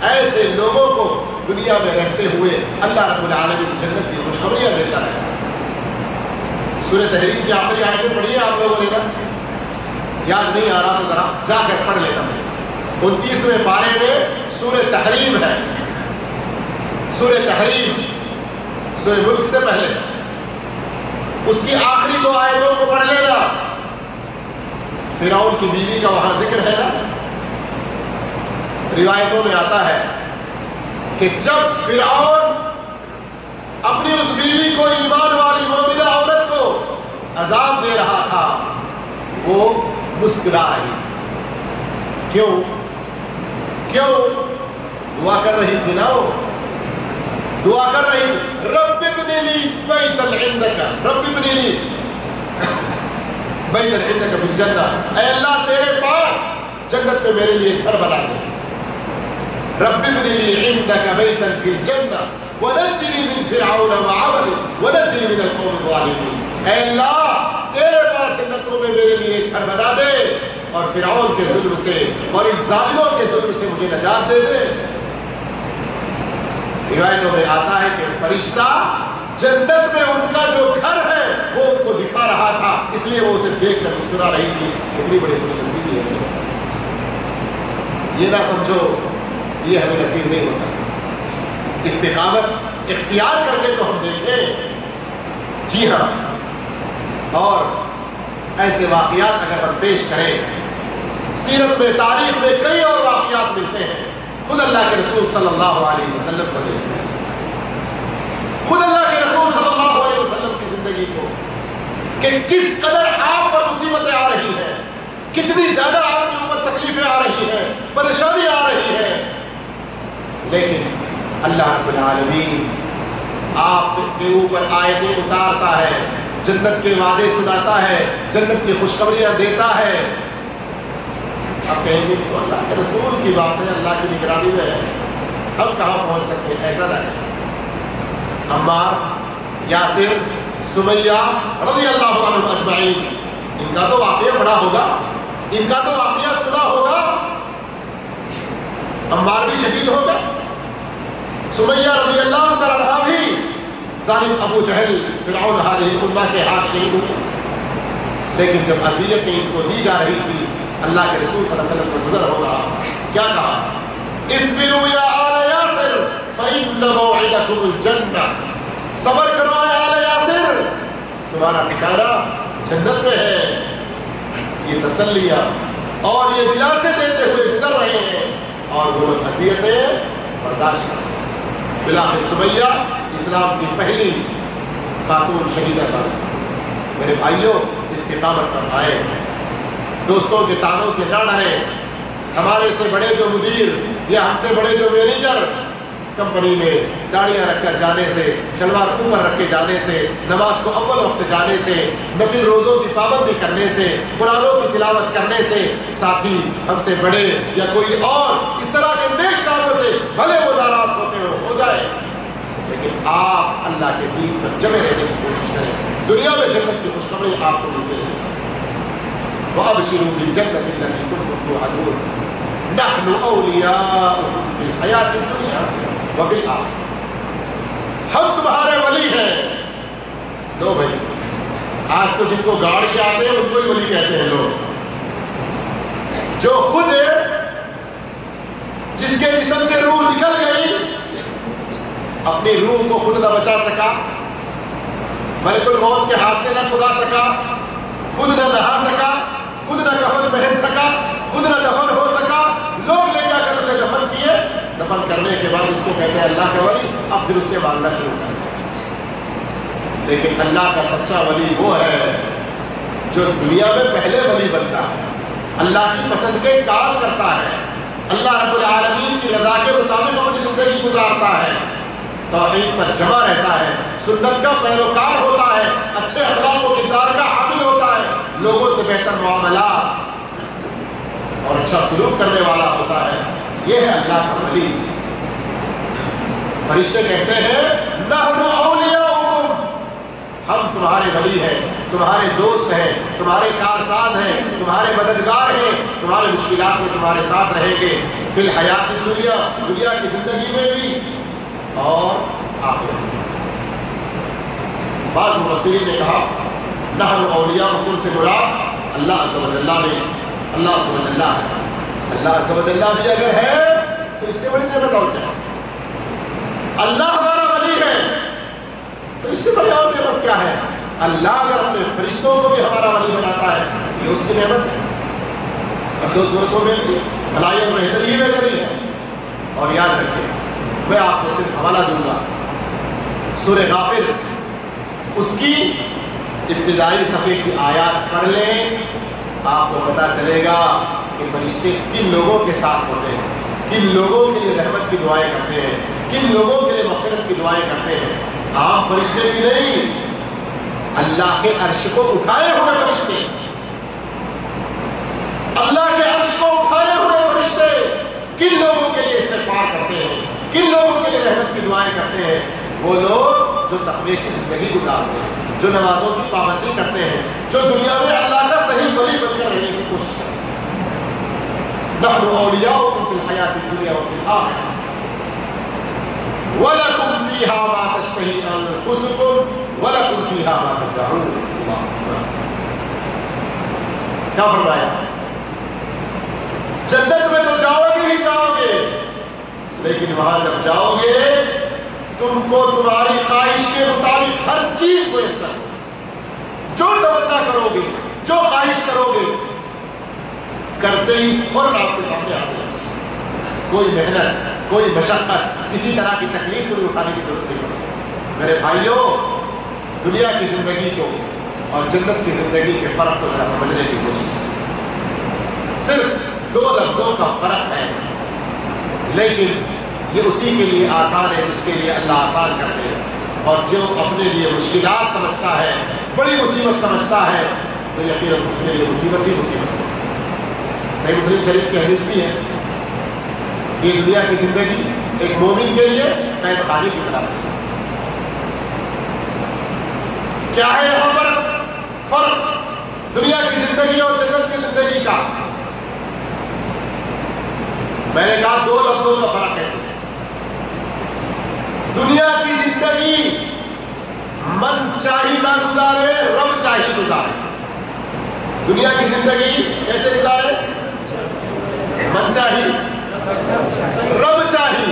ایسے لوگوں کو دنیا میں رہتے ہوئے اللہ رب العالمین جنت کی خوشخبریاں دیتا رہتا ہے. سورہ تحریم کی آخری آیتیں پڑھی ہیں آپ لوگوں نے نا؟ یاد نہیں آ رہا تو ذرا جا کر پڑھ لینا. 29ویں پارے میں سورہ تحریم ہے. سورہ تحریم سورہ ملک سے پہلے اس کی آخری 2 آیتوں کو پڑھ لینا. فرعون کی بیوی کا وہاں ذکر ہے نا. روایتوں میں آتا ہے کہ جب فرعون اپنی اس بیوی کو, ایمان والی مومنہ عورت کو عذاب دے رہا تھا, وہ مسکرا رہی. کیوں؟ دعا کر رہی تھی نا. وہ دعا کر رہی تھی, رب ابن لی بیتا عندک, رب ابن لی بیتا عندک فی الجنہ, اے اللہ تیرے پاس جنت میں میرے لیے گھر بنا دے. رب ابن لی عندک بیتا فی الجنہ ونجنی من فرعون وعمله ونجنی من القوم الظالمین. اے اللہ تیرے پاس جنتوں میں میرے لیے گھر بنا دے اور فرعون کے ظلم سے اور ان ظالموں کے ظلم سے مجھے نجات دے دے. روایتوں میں آتا ہے کہ فرشتہ جنت میں ان کا جو گھر ہے وہ ان کو دکھا رہا تھا, اس لیے وہ اسے دیکھ کر مسکرا رہی تھی. کتنی بڑی خوش نصیبی ہے. یہ نہ سمجھو یہ ہمیں نصیب نہیں ہو سکتا. استقامت اختیار کر کے تو ہم دیکھیں. جی ہاں, اور ایسے واقعات اگر ہم پیش کریں, سیرت میں تاریخ میں کئی اور واقعات ملتے ہیں. خود اللہ کے رسول صلی اللہ علیہ وسلم کو دیکھیں, خود اللہ کے رسول صلی اللہ علیہ وسلم کی زندگی کو, کہ کس قدر آپ پر مصیبتیں آ رہی ہیں, کتنی زیادہ آپ کے اوپر تکلیفیں آ رہی ہیں, پریشانی آ رہی ہے, لیکن اللہ رب العالمین آپ کے اوپر آیتیں اتارتا ہے, جنت کے وعدے سناتا ہے, جنت کی خوشخبریاں دیتا ہے. اب کہیں گے تو اللہ کے رسول کی بات ہے, اللہ کی نگرانی میں ہے, ہم کہاں پہنچ سکتے ہیں؟ ایسا نہ کہیں. عمار, یاسر, سمیہ رضی اللہ عنہم اجمعین, ان کا تو واقعہ بڑا ہوگا, ان کا تو واقعہ سنا ہوگا. عمار بھی شہید ہو گئے, سمیہ رضی اللہ تعالیٰ عنہا بھی ظالم ابو جہل فرعون ہذہ الامہ کے ہاتھ شہید ہوئے. لیکن جب اذیتیں ان کو دی جا رہی تھی, اللہ کے رسول صلی اللہ علیہ وسلم کو گزر ہو رہا, کیا کہا؟ اصبروا یا آل یاسر فإن موعدکم الجنہ, صبر کرو اے آل یاسر, تمہارا ٹھکانہ جنت میں ہے. یہ تسلیہ اور یہ دلاسے دیتے ہوئے گزر رہے ہیں, اور وہ لوگ اذیتیں برداشت کرتے ہیں. بلاخر سمیہ اسلام کی پہلی خاتون شہیدہ تھا. میرے بھائیوں, استقامت پر آئے, دوستوں کے تانوں سے نہ ڈریں. ہمارے سے بڑے جو مدیر یا ہم سے بڑے جو مینیجر کمپنی میں داڑیاں رکھ کر جانے سے, شلوار اوپر رکھ کے جانے سے, نماز کو اول وقت جانے سے, نفل روزوں کی پابندی کرنے سے, قرآنوں کی تلاوت کرنے سے, ساتھی ہم سے بڑے یا کوئی اور اس طرح کے نیک کاموں سے بھلے وہ ناراض ہوتے ہو جائے, لیکن آپ اللہ کے دین پر جمے رہنے کی کوشش کریں. دنیا میں جنت کی خوشخبری آپ کو ملتی رہے. وَأَبْشِرُوا بِالْجَنَّةِ الَّتِي كُنتُمْ تُوعَدُونَ نَحْنُ أَوْلِيَاؤُكُمْ فِي الْحَيَاةِ الدُّنْيَا وَفِي الْآخِرَةِ. ہم تمہارے ولی ہیں. لو بھائی آج تو جن کو گاڑ کے آتے ہیں ان کو ہی ولی کہتے ہیں لوگ. جو خود جس کے جسم سے روح نکل گئی، اپنی روح کو خود نہ بچا سکا، ملک الموت کے ہاتھ سے نہ چھڑا سکا، خود نہ نہا سکا، خود نہ کفن پہن سکا، خود نہ دفن ہو سکا، لوگ لے جا کر اسے دفن کیے، دفن کرنے کے بعد اس کو کہتے ہیں اللہ کا ولی، اب پھر اس سے مانگنا شروع کر دیں. لیکن اللہ کا سچا ولی وہ ہے جو دنیا میں پہلے ولی بنتا ہے، اللہ کی پسند کے کام کرتا ہے، اللہ رب العالمین کی رضا کے مطابق اپنی زندگی گزارتا ہے، توحید پر جمع رہتا ہے، سنت کا پیروکار ہوتا ہے، اچھے اخلاق و کردار کا حامل ہوتا ہے، لوگوں سے بہتر معاملات اور اچھا سلوک کرنے والا ہوتا ہے. یہ ہے اللہ کا ولی. فرشتے کہتے ہیں نحن اولیاؤکم، ہم تمہارے ولی ہیں، تمہارے دوست ہیں، تمہارے کارساز ہیں، تمہارے مددگار ہیں، تمہارے مشکلات میں تمہارے ساتھ رہیں گے، فی الحیات الدنیا، دنیا کی زندگی میں بھی اور آخرت میں. بعض مفسرین نے کہا نحن اولیاؤکم سے مراد اللہ عز و جل نے، اللہ عز و جل ہے. اللہ عز و جل بھی اگر ہے تو اس سے بڑی نعمت اور کیا ہے؟ اللہ ہمارا ولی ہے تو اس سے بڑی اور نعمت کیا ہے؟ اللہ اگر اپنے فرشتوں کو بھی ہمارا ولی بناتا ہے یہ اس کی نعمت ہے. اب دو صورتوں میں بھی بھلائی اور بہتری ہی بہتری ہے. اور یاد رکھیں میں آپ کو صرف حوالہ دوں گا سورہ غافر، اس کی ابتدائی صفحے کی آیات پڑھ لیں، آپ کو پتہ چلے گا کہ فرشتے کن لوگوں کے ساتھ ہوتے ہیں، کن لوگوں کے لیے رحمت کی دعائیں کرتے ہیں، کن لوگوں کے لیے مغفرت کی دعائیں کرتے ہیں. عام فرشتے بھی نہیں، اللہ کے عرش کو اٹھائے ہوئے فرشتے، اللہ کے عرش کو اٹھائے ہوئے فرشتے کن لوگوں کے لیے استغفار کرتے ہیں، کن لوگوں کے لیے رحمت کی دعائیں کرتے ہیں؟ وہ لوگ جو تقوی کی زندگی گزارتے ہیں، جو نمازوں کی پابندی کرتے ہیں، جو دنیا میں اللہ کا صحیح ولی بن کر رہنے کی کوشش کرتے ہیں. نحن اولیاؤکم فی الحیات الدنیا وفی الآخرہ وَلَكُمْ فِيهَا مَا تَشْتَهِي أَنفُسُكُمْ وَلَكُمْ فِيهَا مَا تَدَّعُونَ. کیا فرمایا؟ جنت میں تو جاؤ گے ہی جاؤ گے، لیکن وہاں جب جاؤ گے تم کو تمہاری خواہش کے مطابق ہر چیز میسر، جو توقع کرو گے، جو خواہش کرو گے، کرتے ہی فوراً آپ کے سامنے حاضر ہو جائے. کوئی محنت، کوئی مشقت، کسی طرح کی تکلیف تمہیں اٹھانے کی ضرورت نہیں پڑتی. میرے بھائیوں، دنیا کی زندگی کو اور جنت کی زندگی کے فرق کو ذرا سمجھنے کی کوشش کریں. صرف 2 لفظوں کا فرق ہے، لیکن یہ اسی کے لیے آسان ہے جس کے لیے اللہ آسان کرتے ہیں. اور جو اپنے لیے مشکلات سمجھتا ہے، بڑی مصیبت سمجھتا ہے، تو یقیناً اس کے لیے مصیبت ہی مصیبت ہے. صحیح مسلم شریف کی حدیث بھی ہے، یہ دنیا کی زندگی ایک مومن کے لیے قید خانے کی طرح سے. کیا ہے یہاں پر فرق دنیا کی زندگی اور جنت کی زندگی کا؟ میں نے کہا 2 لفظوں کا فرق کیسے؟ دنیا کی زندگی من چاہی نہ گزارے، رب چاہی گزارے. دنیا کی زندگی کیسے گزارے؟ من چاہی، رب چاہی،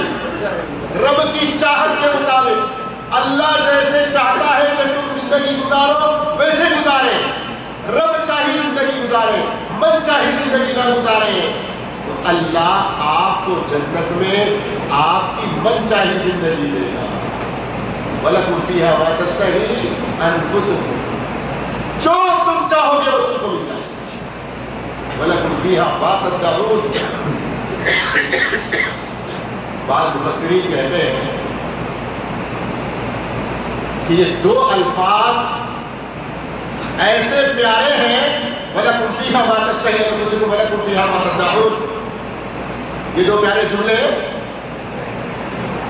رب کی چاہت کے مطابق. اللہ جیسے چاہتا ہے کہ تم زندگی گزارو ویسے گزارے. رب چاہی زندگی گزارے، من چاہی زندگی نہ گزارے. تو اللہ آپ کو جنت میں آپ کی من چاہی زندگی دے گا. وَلَكُمْ فِيهَا مَا تَشْتَهِي أَنفُسُكُمْ، جو تم چاہو گے وہ تم کو مل جائے گا. وَلَكُمْ فِيهَا مَا تَدَّعُونَ. بعض مفسرین کہتے ہیں کہ یہ 2 الفاظ ایسے پیارے ہیں، وَلَكُمْ فِيهَا مَا تَشْتَهِي أَنفُسُكُمْ وَلَكُمْ فِيهَا مَا تَدَّعُونَ. یہ 2 پیارے جملے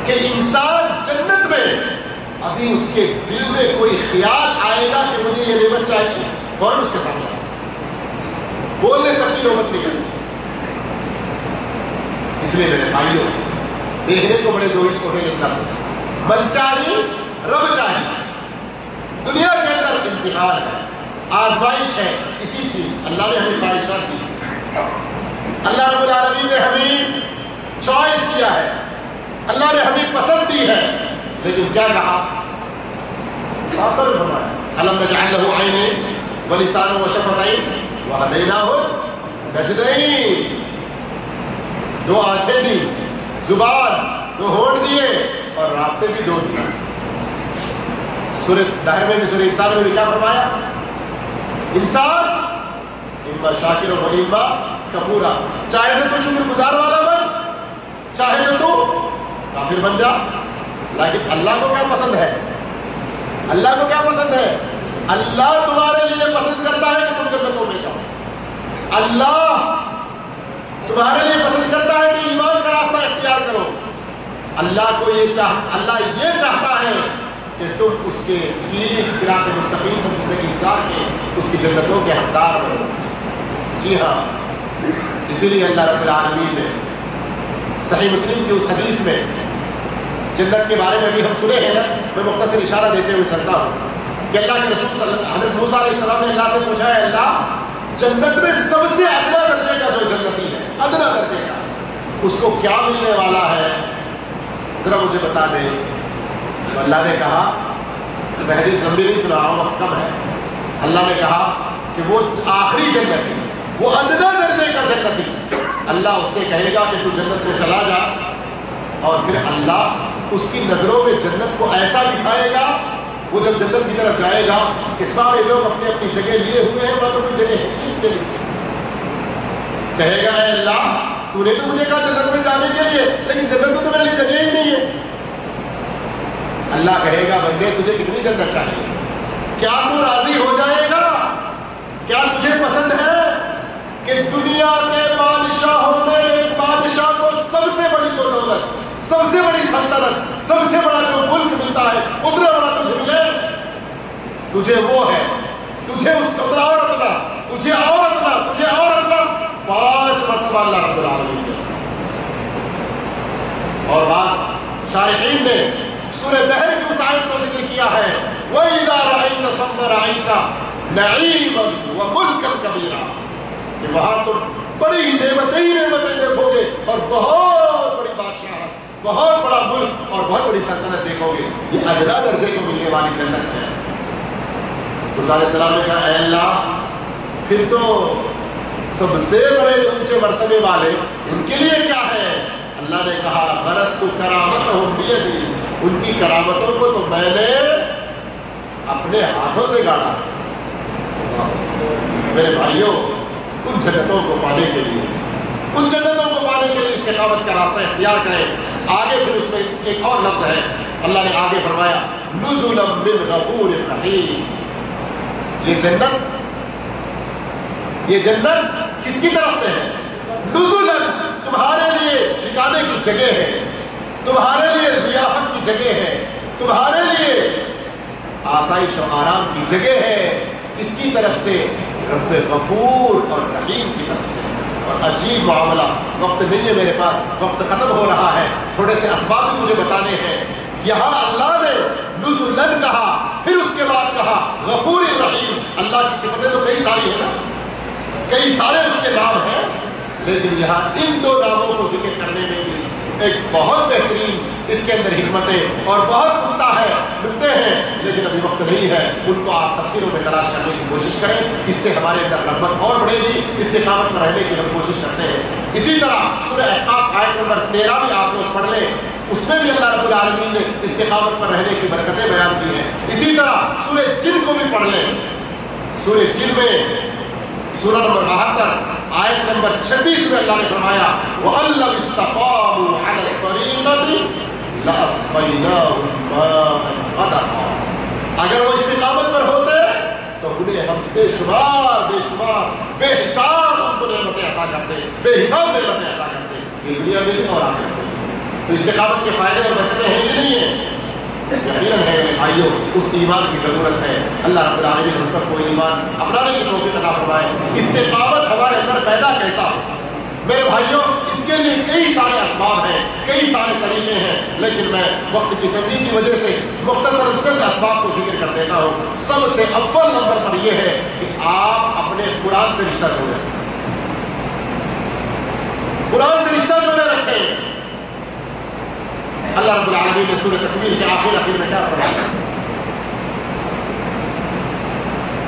کہ انسان جنت میں ابھی اس کے دل میں کوئی خیال آئے گا کہ مجھے یہ نعمت چاہیے، فوراً اس کے سامنے آ سکتا، بولنے تک کی نوبت نہیں آئی. اس لیے میرے بھائیوں، دیکھنے کو بڑے 2 ہی چھوٹے لفظ سے من چاہی، رب چاہی. دنیا کے اندر امتحان ہے، آزمائش ہے اسی چیز. اللہ نے ہمیں خواہشات دی, اللہ رب العالمین نے ہمیں چوائس دیا ہے, اللہ نے ہمیں پسند دی ہے, لیکن کیا کہا؟ صاف طور پر فرمایا الم نجعل له عینین ولسانا وشفتین وہدیناہ النجدین. دو آنکھیں دی, زبان, دو ہونٹ دیے اور راستے بھی دو دیے. سورۃ دہر میں بھی, سورۃ انسان میں بھی کیا فرمایا؟ انسان اما شاکر و اما کفورا, چاہے تو شکر گزار والا بن, چاہے تو کافر بن جا. لیکن اللہ کو کیا پسند ہے؟ اللہ کو کیا پسند ہے؟ اللہ تمہارے لیے پسند کرتا ہے کہ تم جنتوں میں جاؤ. اللہ تمہارے لیے پسند کرتا ہے کہ ایمان کا راستہ اختیار کرو. اللہ کو یہ چاہتا ہے کہ تم اس کے ٹھیک صراط مستقیم پر زندگی گزار کے اس کی جنتوں کے حقدار بنو. جی ہاں, اسی لیے اللہ رب العالمین نے صحیح مسلم کی اس حدیث میں جنت کے بارے میں بھی ہم سنے ہیں نا, میں مختصر اشارہ دیتے ہوئے چلتا ہوں کہ اللہ کے رسول حضرت موسیٰ علیہ السلام نے اللہ سے پوچھا ہے, اللہ جنت میں سب سے ادنا درجے کا جو جنتی ہے, ادنا درجے کا, اس کو کیا ملنے والا ہے, ذرا مجھے بتا دے. تو اللہ نے کہا, میں حدیث لمبی نہیں سنا رہا ہوں, وقت کم ہے. اللہ نے کہا کہ وہ آخری جنتی, وہ ادنا درجے کا جنتی, اللہ اس سے کہے گا کہ تو جنت میں چلا جا, اور پھر اللہ اس کی نظروں میں جنت کو ایسا دکھائے گا, وہ جب جنت کی طرف جائے گا کہ سارے لوگ اپنی اپنی جگہ لیے ہوئے ہیں, وہاں تو کوئی جگہ ہے اس کے لیے. کہے گا اے اللہ تو نے تو مجھے کہا جنت میں جانے کے لیے, لیکن جنت میں تو میرے لیے جگہ ہی نہیں ہے. اللہ کہے گا بندے تجھے کتنی جنت چاہیے, کیا تو راضی ہو جائے گا, کیا تجھے پسند ہے کہ دنیا کے بادشاہوں میں ایک بادشاہ کو سب سے بڑی جو دولت, سب سے بڑی سلطنت, سب سے بڑا جو ملک ملتا ہے اتنا بڑا تجھے ملے؟ تجھے وہ ہے, تجھے اس اتنا اور اتنا, تجھے اور اتنا, تجھے اور اتنا, 5 مرتبہ اللہ رب العالمین کہتا ہے. اور بعض شارحین نے سورہ دہر کی اس آیت کو ذکر کیا ہے, وَإِذَا رَأَيْتَ ثَمَّ رَأَيْتَ نَعِيمًا وَمُلْكًا كَبِيرًا, کہ وہاں تم بڑی نعمتیں ہی نعمتیں دیکھو گے اور بہت بڑی بادشاہت, بہت بڑا ملک اور بہت بڑی سلطنت دیکھو گے. یہ ادنا درجے کو ملنے والی جنت ہے. موسیٰ علیہ السلام نے کہا اے اللہ پھر تو سب سے بڑے اونچے مرتبے والے ان کے لیے کیا ہے؟ اللہ نے کہا غرست کرامتہم بیدی, ان کی کرامتوں کو تو میں نے اپنے ہاتھوں سے گاڑا. میرے بھائیوں, ان جنتوں کو پانے کے لیے, ان جنتوں کو پانے کے لیے استقامت کا راستہ اختیار کریں. آگے پھر اس میں ایک اور لفظ ہے, اللہ نے آگے فرمایا نزلا من غفور رحیم. یہ جنت کس کی طرف سے ہے؟ نزلا, تمہارے لیے ٹھکانے کی جگہ ہے, تمہارے لیے ضیافت کی جگہ ہے, تمہارے لیے آسائش و آرام کی جگہ ہے. کس کی طرف سے؟ رب غفور اور رحیم کی طرف سے. اور عجیب معاملہ, وقت نہیں ہے میرے پاس, وقت ختم ہو رہا ہے, تھوڑے سے اسباب بھی مجھے بتانے ہیں. یہاں اللہ نے نزلن کہا, پھر اس کے بعد کہا غفور الرحیم. اللہ کی صفتیں تو کئی ساری ہیں نا, کئی سارے اس کے نام ہیں, لیکن یہاں ان 2 ناموں کو ذکر کرنے میں بھی ایک بہت بہترین اس کے اندر حکمتیں اور بہت نکتے ہیں, لیکن ابھی وقت نہیں ہے. ان کو آپ تفسیروں میں تلاش کرنے کی کوشش کریں, اس سے ہمارے اندر رغبت اور بڑھے گی, استقامت میں رہنے کی ہم کوشش کرتے ہیں. اسی طرح سورہ احقاف آیت نمبر 13 بھی آپ لوگ پڑھ لیں, اس میں بھی اللہ رب العالمین نے استقامت پر رہنے کی برکتیں بیان کی ہیں. اسی طرح سورہ جن کو بھی پڑھ لیں, سورہ جن میں سورہ نمبر 72 آیت نمبر 26 میں اللہ نے فرمایا وَأَلَّمْ اسْتَقَامُوا عَلَى الطَّرِيقَةِ لَأَسْقَيْنَاهُمْ مَاءً غَدَقًا. اگر وہ استقامت پر ہوتے تو انہیں ہم بے شمار بے حساب ان کو نعمتیں عطا کرتے, بے حساب نعمتیں عطا کرتے, یہ دنیا میں بھی اور آخرت میں بھی. تو استقامت کے فائدے اور برکتیں ہیں کہ نہیں ہیں؟ یقیناً ہے میرے بھائیوں, اس ایمان کی ضرورت ہے. اللہ رب العالمین ہم سب کو ایمان اپنانے کی توفیق عطا فرمائے. استقامت ہمارے اندر پیدا کیسا ہو؟ میرے بھائیوں, اس کے لیے کئی سارے اسباب ہیں, کئی سارے طریقے ہیں, لیکن میں وقت کی تنگی کی وجہ سے مختصر چند اسباب کو ذکر کر دیتا ہوں۔ سب سے اول نمبر پر یہ ہے کہ آپ اپنے قرآن سے رشتہ جوڑیں، قرآن سے رشتہ جوڑے رکھیں۔ اللہ رب العالمین نے سورہ تکویر کے آخر میں کیا فرمایا؟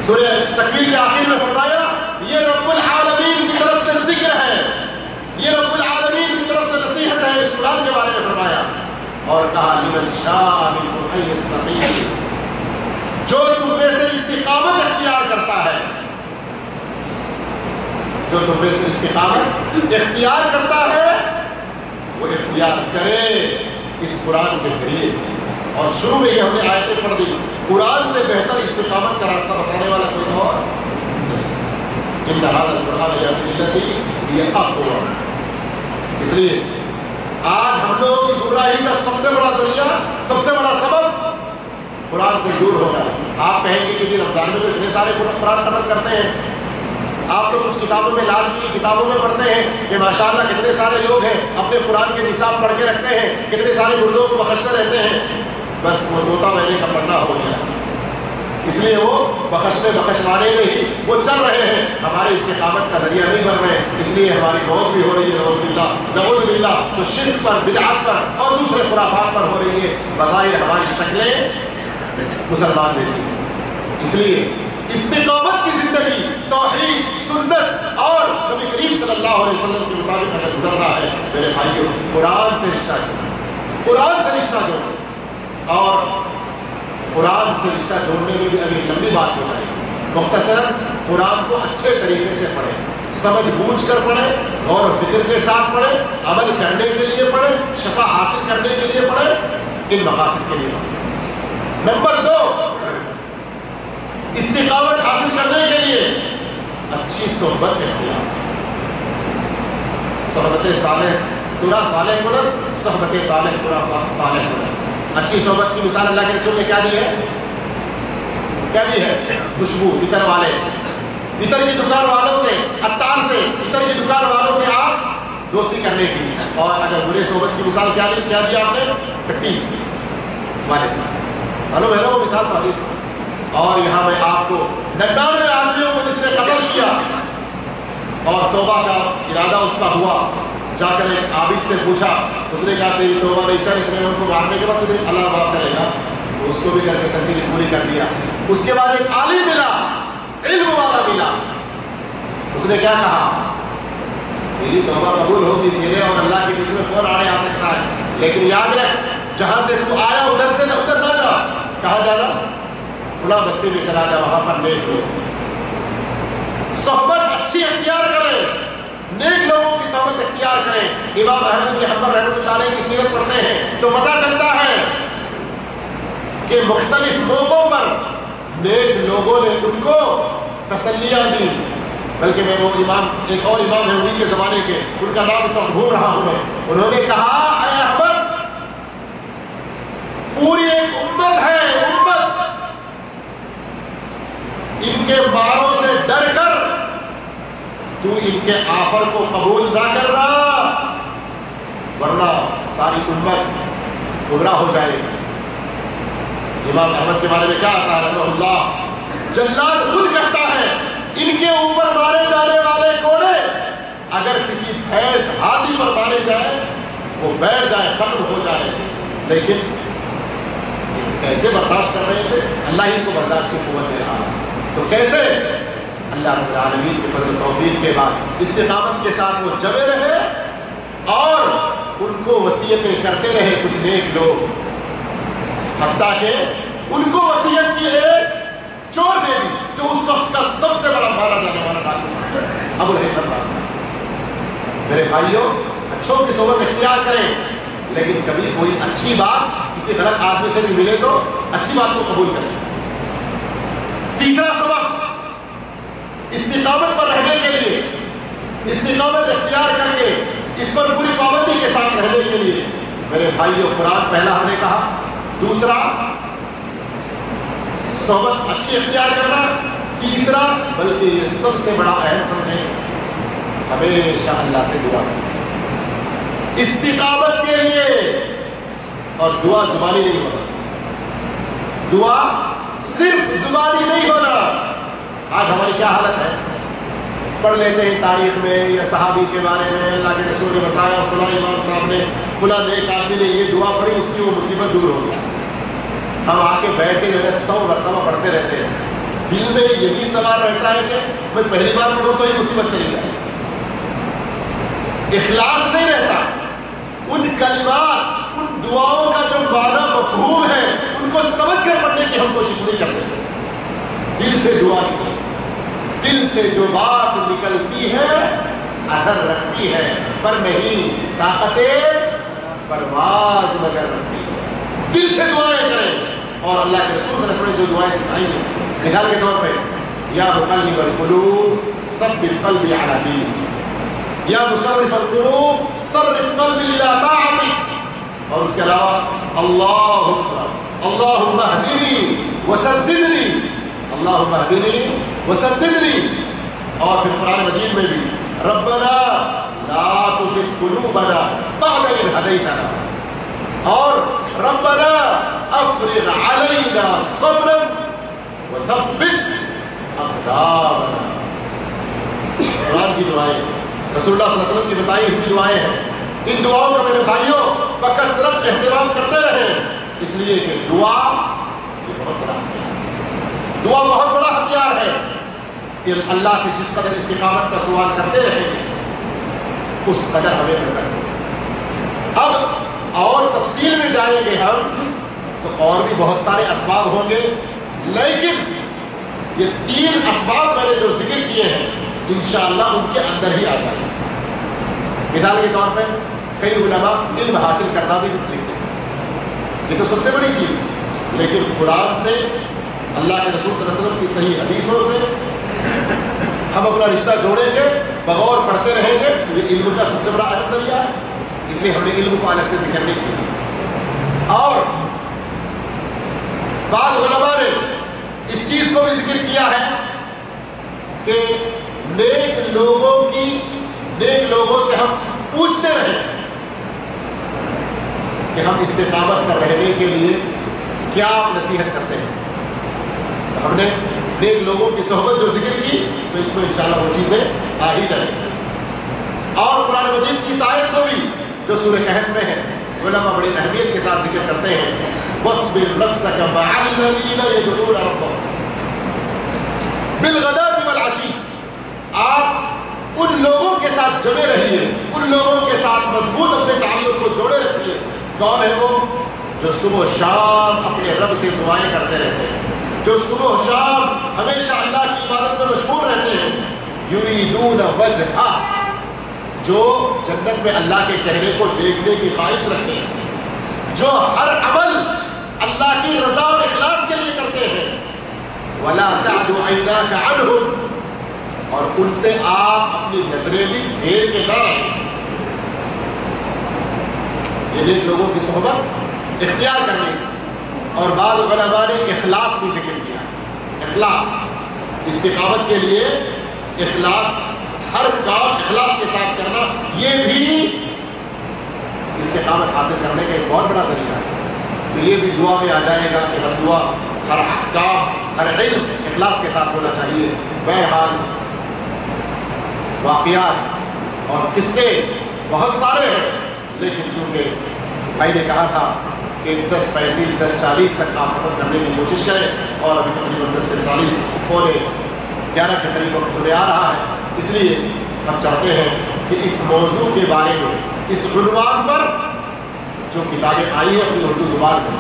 سورہ تکویر کے آخر میں فرمایا یہ رب العالمین کی طرف سے ذکر ہے، یہ رب العالمین کی طرف سے نصیحت ہے۔ اس قرآن کے بارے میں فرمایا اور کہا لمن شاء منکم ان یستقیم، جو تم میں سے استقامت اختیار کرتا ہے، جو تم میں سے استقامت اختیار کرتا ہے وہ اختیار کرے اس قرآن کے ذریعے۔ اور شروع میں ہی ہم نے آیتیں پڑھ دی، قرآن سے بہتر استقامت کا راستہ بتانے والا کوئی اور نہیں۔ ان هذا القرآن یہدی للتی هی اقوم۔ اس لیے آج ہم لوگوں کی گمراہی کا سب سے بڑا ذریعہ، سب سے بڑا سبب قرآن سے دور ہونا ہے۔ آپ کہیں گے کہ جی رمضان میں تو اتنے سارے قرآن ختم کرتے ہیں، آپ تو کچھ کتابوں میں لال کی کتابوں میں پڑھتے ہیں کہ ماشاءاللہ کتنے سارے لوگ ہیں اپنے قرآن کے نصاب پڑھ کے رکھتے ہیں، کتنے سارے مردوں کو بخشتے رہتے ہیں۔ بس وہ طوطا مہینے کا پڑھنا ہو گیا، اس لیے وہ بخشوانے میں ہی وہ چل رہے ہیں، ہمارے استقامت کا ذریعہ نہیں بن رہے، اس لیے ہماری موت بھی ہو رہی ہے نعوذ باللہ تو شرک پر، بدعات پر اور دوسرے خرافات پر ہو رہی ہے، بظاہر ہماری شکلیں مسلمان جیسی۔ اس لیے استقامت کی زندگی توحید، سنت اور نبی کریم صلی اللہ علیہ وسلم کے مطابق اگر گزرنا ہے میرے بھائیوں، قرآن سے رشتہ جوڑیں، قرآن سے رشتہ جوڑیں۔ اور قرآن سے رشتہ جوڑنے میں بھی ابھی لمبی بات ہو جائے گی، مختصراً قرآن کو اچھے طریقے سے پڑھیں، سمجھ بوجھ کر پڑھیں، غور و فکر کے ساتھ پڑھیں، عمل کرنے کے لیے پڑھیں، شفا حاصل کرنے کے لیے پڑھیں، ان مقاصد کے لیے پڑھیں۔ نمبر 2، استقامت حاصل کرنے کے لیے اچھی صحبت اختیار، صحبت صالح ترا صالح کنن، صحبت طالح ترا طالح کنن۔ اچھی صحبت کی مثال اللہ کے رسول نے کیا دی ہے؟ کیا دی ہے؟ خوشبو، عطر والے، عطر کی دکان والوں سے، عطار سے، عطر کی دکان والوں سے آپ دوستی کرنے کی۔ اور اگر برے صحبت کی مثال کیا دی آپ نے؟ کھٹی والے سے۔ معلوم ہے نا وہ مثال تو حدیث میں۔ اور یہاں میں آپ کو 99 آدمیوں کو جس نے قتل کیا اور توبہ کا ارادہ اس کا ہوا، جا کر ایک عابد سے پوچھا، اس نے کہا تیری توبہ نہیں، چل اتنے ان کو مارنے کے بعد تجھے اللہ معاف کرے گا، تو اس کو بھی کر کے سنچری پوری کر دیا۔ اس کے بعد ایک عالم ملا، علم والا ملا، اس نے کیا کہا؟ تیری توبہ قبول ہوگی، تیرے اور اللہ کے بیچ میں کون آنے آ سکتا ہے، لیکن یاد رکھ جہاں سے تو آیا ادھر سے ادھر نہ جا۔ کہاں جانا؟ فلاں بستی میں چلا جا، وہاں پر نیک لوگ، صحبت اچھی اختیار کریں، نیک لوگوں کی صحبت اختیار کریں۔ امام احمد بن حنبل رحمۃ اللہ علیہ کی سیرت پڑھتے ہیں تو پتہ چلتا ہے کہ مختلف موقعوں پر نیک لوگوں نے ان کو تسلیاں دی، بلکہ میں وہ امام، ایک اور امام ہے انہی کے زمانے کے، ان کا نام اس وقت بھول رہا ہوں میں، انہوں نے کہا اے احمد، پوری ایک امت ہے، امت ان کے ماروں سے ڈر کر تو ان کے آفر کو قبول نہ کرنا، ورنہ ساری امت گمراہ ہو جائے گی۔ امام احمد کے بارے میں کیا آتا ہے رحمہ اللہ؟ جلاد خود کہتا ہے ان کے اوپر مارے جانے والے کوڑے اگر کسی بھینس ہاتھی پر مارے جائے وہ بیٹھ جائے، ختم ہو جائے، لیکن کیسے برداشت کر رہے تھے؟ اللہ ہی کو برداشت کی قوت دے رہا ہے، تو کیسے؟ اللہ رب العالمین کے فضل و توفیق کے بعد استقامت کے ساتھ وہ جمے رہے اور ان کو وصیتیں کرتے رہے کچھ نیک لوگ، حتیٰ کہ ان کو وصیت کی ایک چور نے دی جو اس وقت کا سب سے بڑا مانا جانے والا ڈاکو ابو الہیثم ڈاکو۔ میرے بھائیوں، اچھوں کی صحبت اختیار کریں، لیکن کبھی کوئی اچھی بات کسی غلط آدمی سے بھی ملے تو اچھی بات کو قبول کریں۔ تیسرا سبب استقامت پر رہنے کے لیے، استقامت اختیار کر کے اس پر پوری پابندی کے ساتھ رہنے کے لیے میرے بھائیوں، قرآن پہلا ہم نے کہا، دوسرا صحبت اچھی اختیار کرنا، تیسرا بلکہ یہ سب سے بڑا اہم سمجھیں، ہمیشہ اللہ سے دعا کرنا۔ استقامت کے لیے اور دعا زبانی نہیں ہونا. دعا صرف زبانی نہیں ہونا. آج ہماری کیا حالت ہے؟ پڑھ لیتے ہیں تاریخ میں یا صحابی کے بارے میں، اللہ کے رسول نے بتایا فلاں امام صاحب نے، فلاں نیک آدمی نے یہ دعا پڑھی، اس کی وہ مصیبت دور ہو گئی. ہم آ کے بیٹھ کے جو ہے 100 مرتبہ پڑھتے رہتے ہیں. دل میں یہی سوال رہتا ہے کہ میں پہلی بار پڑھوں تو ہی مصیبت چلی جائے. اخلاص نہیں رہتا. ان کلمات، ان دعاؤں کا جو معنی مفہوم ہے ان کو سمجھ کر پڑھنے کی ہم کوشش نہیں کرتے. دل سے دعا نکلے، دل سے جو بات نکلتی ہے اثر رکھتی ہے، پر نہیں طاقت پرواز مگر رکھتی ہے. دل سے دعائیں کریں. اور اللہ کے رسول صلی اللہ علیہ وسلم نے جو دعائیں سکھائی ہیں، مثال کے طور پہ یا مقلب القلوب ثبت قلبی علی دینک، یا مصرف القلوب صرف قلبی الی طاعتک. اور اس کے علاوہ اللہم اہدنی وسددنی، اللہم اہدنی وسددنی. اور پھر قرآن مجید میں بھی ربنا لا تزغ قلوبنا بعد اذ ہدیتنا، اور ربنا افرغ علینا صبرا وثبت اقدامنا. قرآن کی دعائیں، رسول اللہ صلی اللہ علیہ وسلم کی بتائی ہوئی دعائیں ہیں. ان دعاؤں کا میرے بھائیوں بکثرت اہتمام کرتے رہیں، اس لیے کہ دعا یہ بہت بڑا ہتھیار ہے. دعا بہت بڑا ہتھیار ہے کہ اللہ سے جس قدر استقامت کا سوال کرتے رہیں گے اس قدر ہمیں برکت ہوگی. اب اور تفصیل میں جائیں گے ہم تو اور بھی بہت سارے اسباب ہوں گے، لیکن یہ 3 اسباب میں نے جو ذکر کیے ہیں انشاءاللہ ان کے اندر ہی آ جائیں گے. مثال کے طور پہ کئی علماء علم حاصل کرنا بھی لکھتے ہیں، یہ تو سب سے بڑی چیز ہے. لیکن قرآن سے، اللہ کے رسول صلی اللہ علیہ وسلم کی صحیح حدیثوں سے ہم اپنا رشتہ جوڑیں گے، بغور پڑھتے رہیں گے. یہ علم کا سب سے بڑا اہم ذریعہ ہے، اس لیے ہم نے علم کو الگ سے ذکر نہیں کیا. اور بعض علماء نے اس چیز کو بھی ذکر کیا ہے کہ نیک لوگوں سے ہم پوچھتے رہیں کہ ہم استقامت پر رہنے کے لیے کیا آپ نصیحت کرتے ہیں. تو ہم نے نیک لوگوں کی صحبت جو ذکر کی تو اس میں انشاءاللہ وہ چیزیں آ ہی جائیں گی. اور قرآن مجید کی اس آیت کو بھی جو سورہ کہف میں ہے علماء بڑی اہمیت کے ساتھ ذکر کرتے ہیں، وَاصْبِرْ نَفْسَكَ مَعَ الَّذِينَ يَدْعُونَ رَبَّهُمْ بِالْغَدَاةِ وَالْعَشِيِّ. آپ ان لوگوں کے ساتھ جمے رہیے، ان لوگوں کے ساتھ مضبوط اپنے تعلق کو جوڑے رکھیے. کون ہے وہ؟ جو صبح و شام اپنے رب سے دعائیں کرتے رہتے ہیں، جو صبح و شام ہمیشہ اللہ کی عبادت میں مشغول رہتے ہیں. یریدون وجہہ، جو جنت میں اللہ کے چہرے کو دیکھنے کی خواہش رکھتے ہیں، جو ہر عمل اللہ کی رضا اور اخلاص کے لیے کرتے ہیں. ولا تعد عیناک عنہم، اور ان سے آپ اپنی نظریں بھی پھیر کے نہ رہیں. یہ نیک لوگوں کی صحبت اختیار کرنے کی. اور بعض علماء نے اخلاص بھی ذکر کیا. اخلاص، استقامت کے لیے اخلاص، ہر کام اخلاص کے ساتھ کرنا، یہ بھی استقامت حاصل کرنے کا ایک بہت بڑا ذریعہ ہے. تو یہ بھی دعا میں آ جائے گا کہ ہر دعا، ہر کام، ہر علم اخلاص کے ساتھ ہونا چاہیے. بہرحال واقعات اور قصے بہت سارے ہیں، لیکن چونکہ بھائی نے کہا تھا کہ 10:35 10:40 تک آپ ختم کرنے کی کوشش کریں، اور ابھی تقریباً 10:45 پونے 11 کے قریب وقت ہونے آ رہا ہے. اس لیے ہم چاہتے ہیں کہ اس موضوع کے بارے میں، اس عنوان پر جو کتابیں آئی ہیں اپنی اردو زبان میں،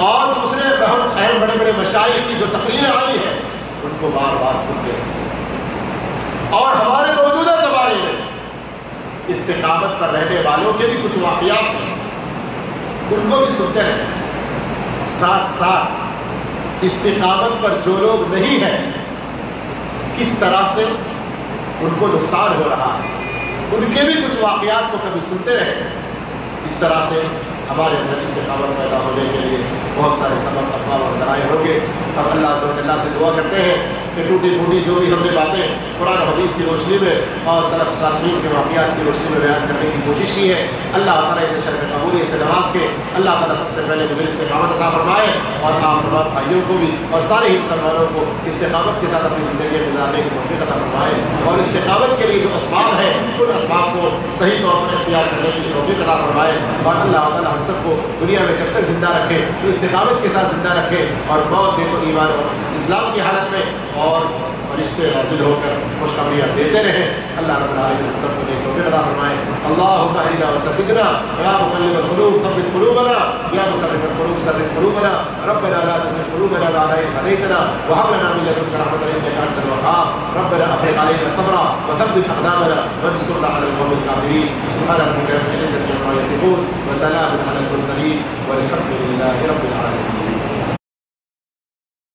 اور دوسرے بہت اہم بڑے بڑے مشائخ کی جو تقریریں آئی ہیں ان کو بار بار سنتے ہیں. اور ہمارے موجودہ زمانے میں استقامت پر رہنے والوں کے بھی کچھ واقعات ہیں، ان کو بھی سنتے رہیں. ساتھ ساتھ استقامت پر جو لوگ نہیں ہیں کس طرح سے ان کو نقصان ہو رہا ہے، ان کے بھی کچھ واقعات کو کبھی سنتے رہیں. اس طرح سے ہمارے اندر استقامت پیدا ہونے کے لیے بہت سارے سبب اسباب اور ذرائع ہوں گے. اب اللہ سے دعا کرتے ہیں کہ ٹوٹی پھوٹی جو بھی ہم نے باتیں قرآن حدیث کی روشنی میں اور سلف صالحین کے واقعات کی روشنی میں بیان کرنے کی کوشش کی ہے, اللہ تعالیٰ اسے شرف قبولی سے نواز کے اللہ تعالیٰ سب سے پہلے مجھے استقامت عطا فرمائے اور آپ تمام بھائیوں کو بھی اور سارے ہی مسلمانوں کو استقامت کے ساتھ اپنی زندگی گزارنے کی توفیق عطا فرمائے اور استقامت کے لیے جو اسباب ہیں ان اسباب کو صحیح طور پر اختیار کرنے کی توفیق عطا فرمائے اور اللہ تعالیٰ ہم سب کو دنیا میں جب تک زندہ رکھے تو استقامت کے ساتھ زندہ رکھے اور موت دے تو ایمان اور اسلام کی حالت میں اور فرشتے نازل ہو کر خوشخبریاں دیتے رہیں. اللہ رب العالمین ہم سب کو توفیق عطا فرمائے. اللهم اهدنا وسددنا يا مقلب القلوب ثبت قلوبنا يا مصرف القلوب صرف قلوبنا ربنا لا تزغ قلوبنا بعد إذ هديتنا وهب لنا من لدنك رحمة إنك أنت الوهاب. ربنا أفرغ علينا صبرا وثبت أقدامنا وانصرنا على القوم الكافرين. سبحان ربك رب العزة عما يصفون وسلام على المرسلين والحمد لله رب العالمين.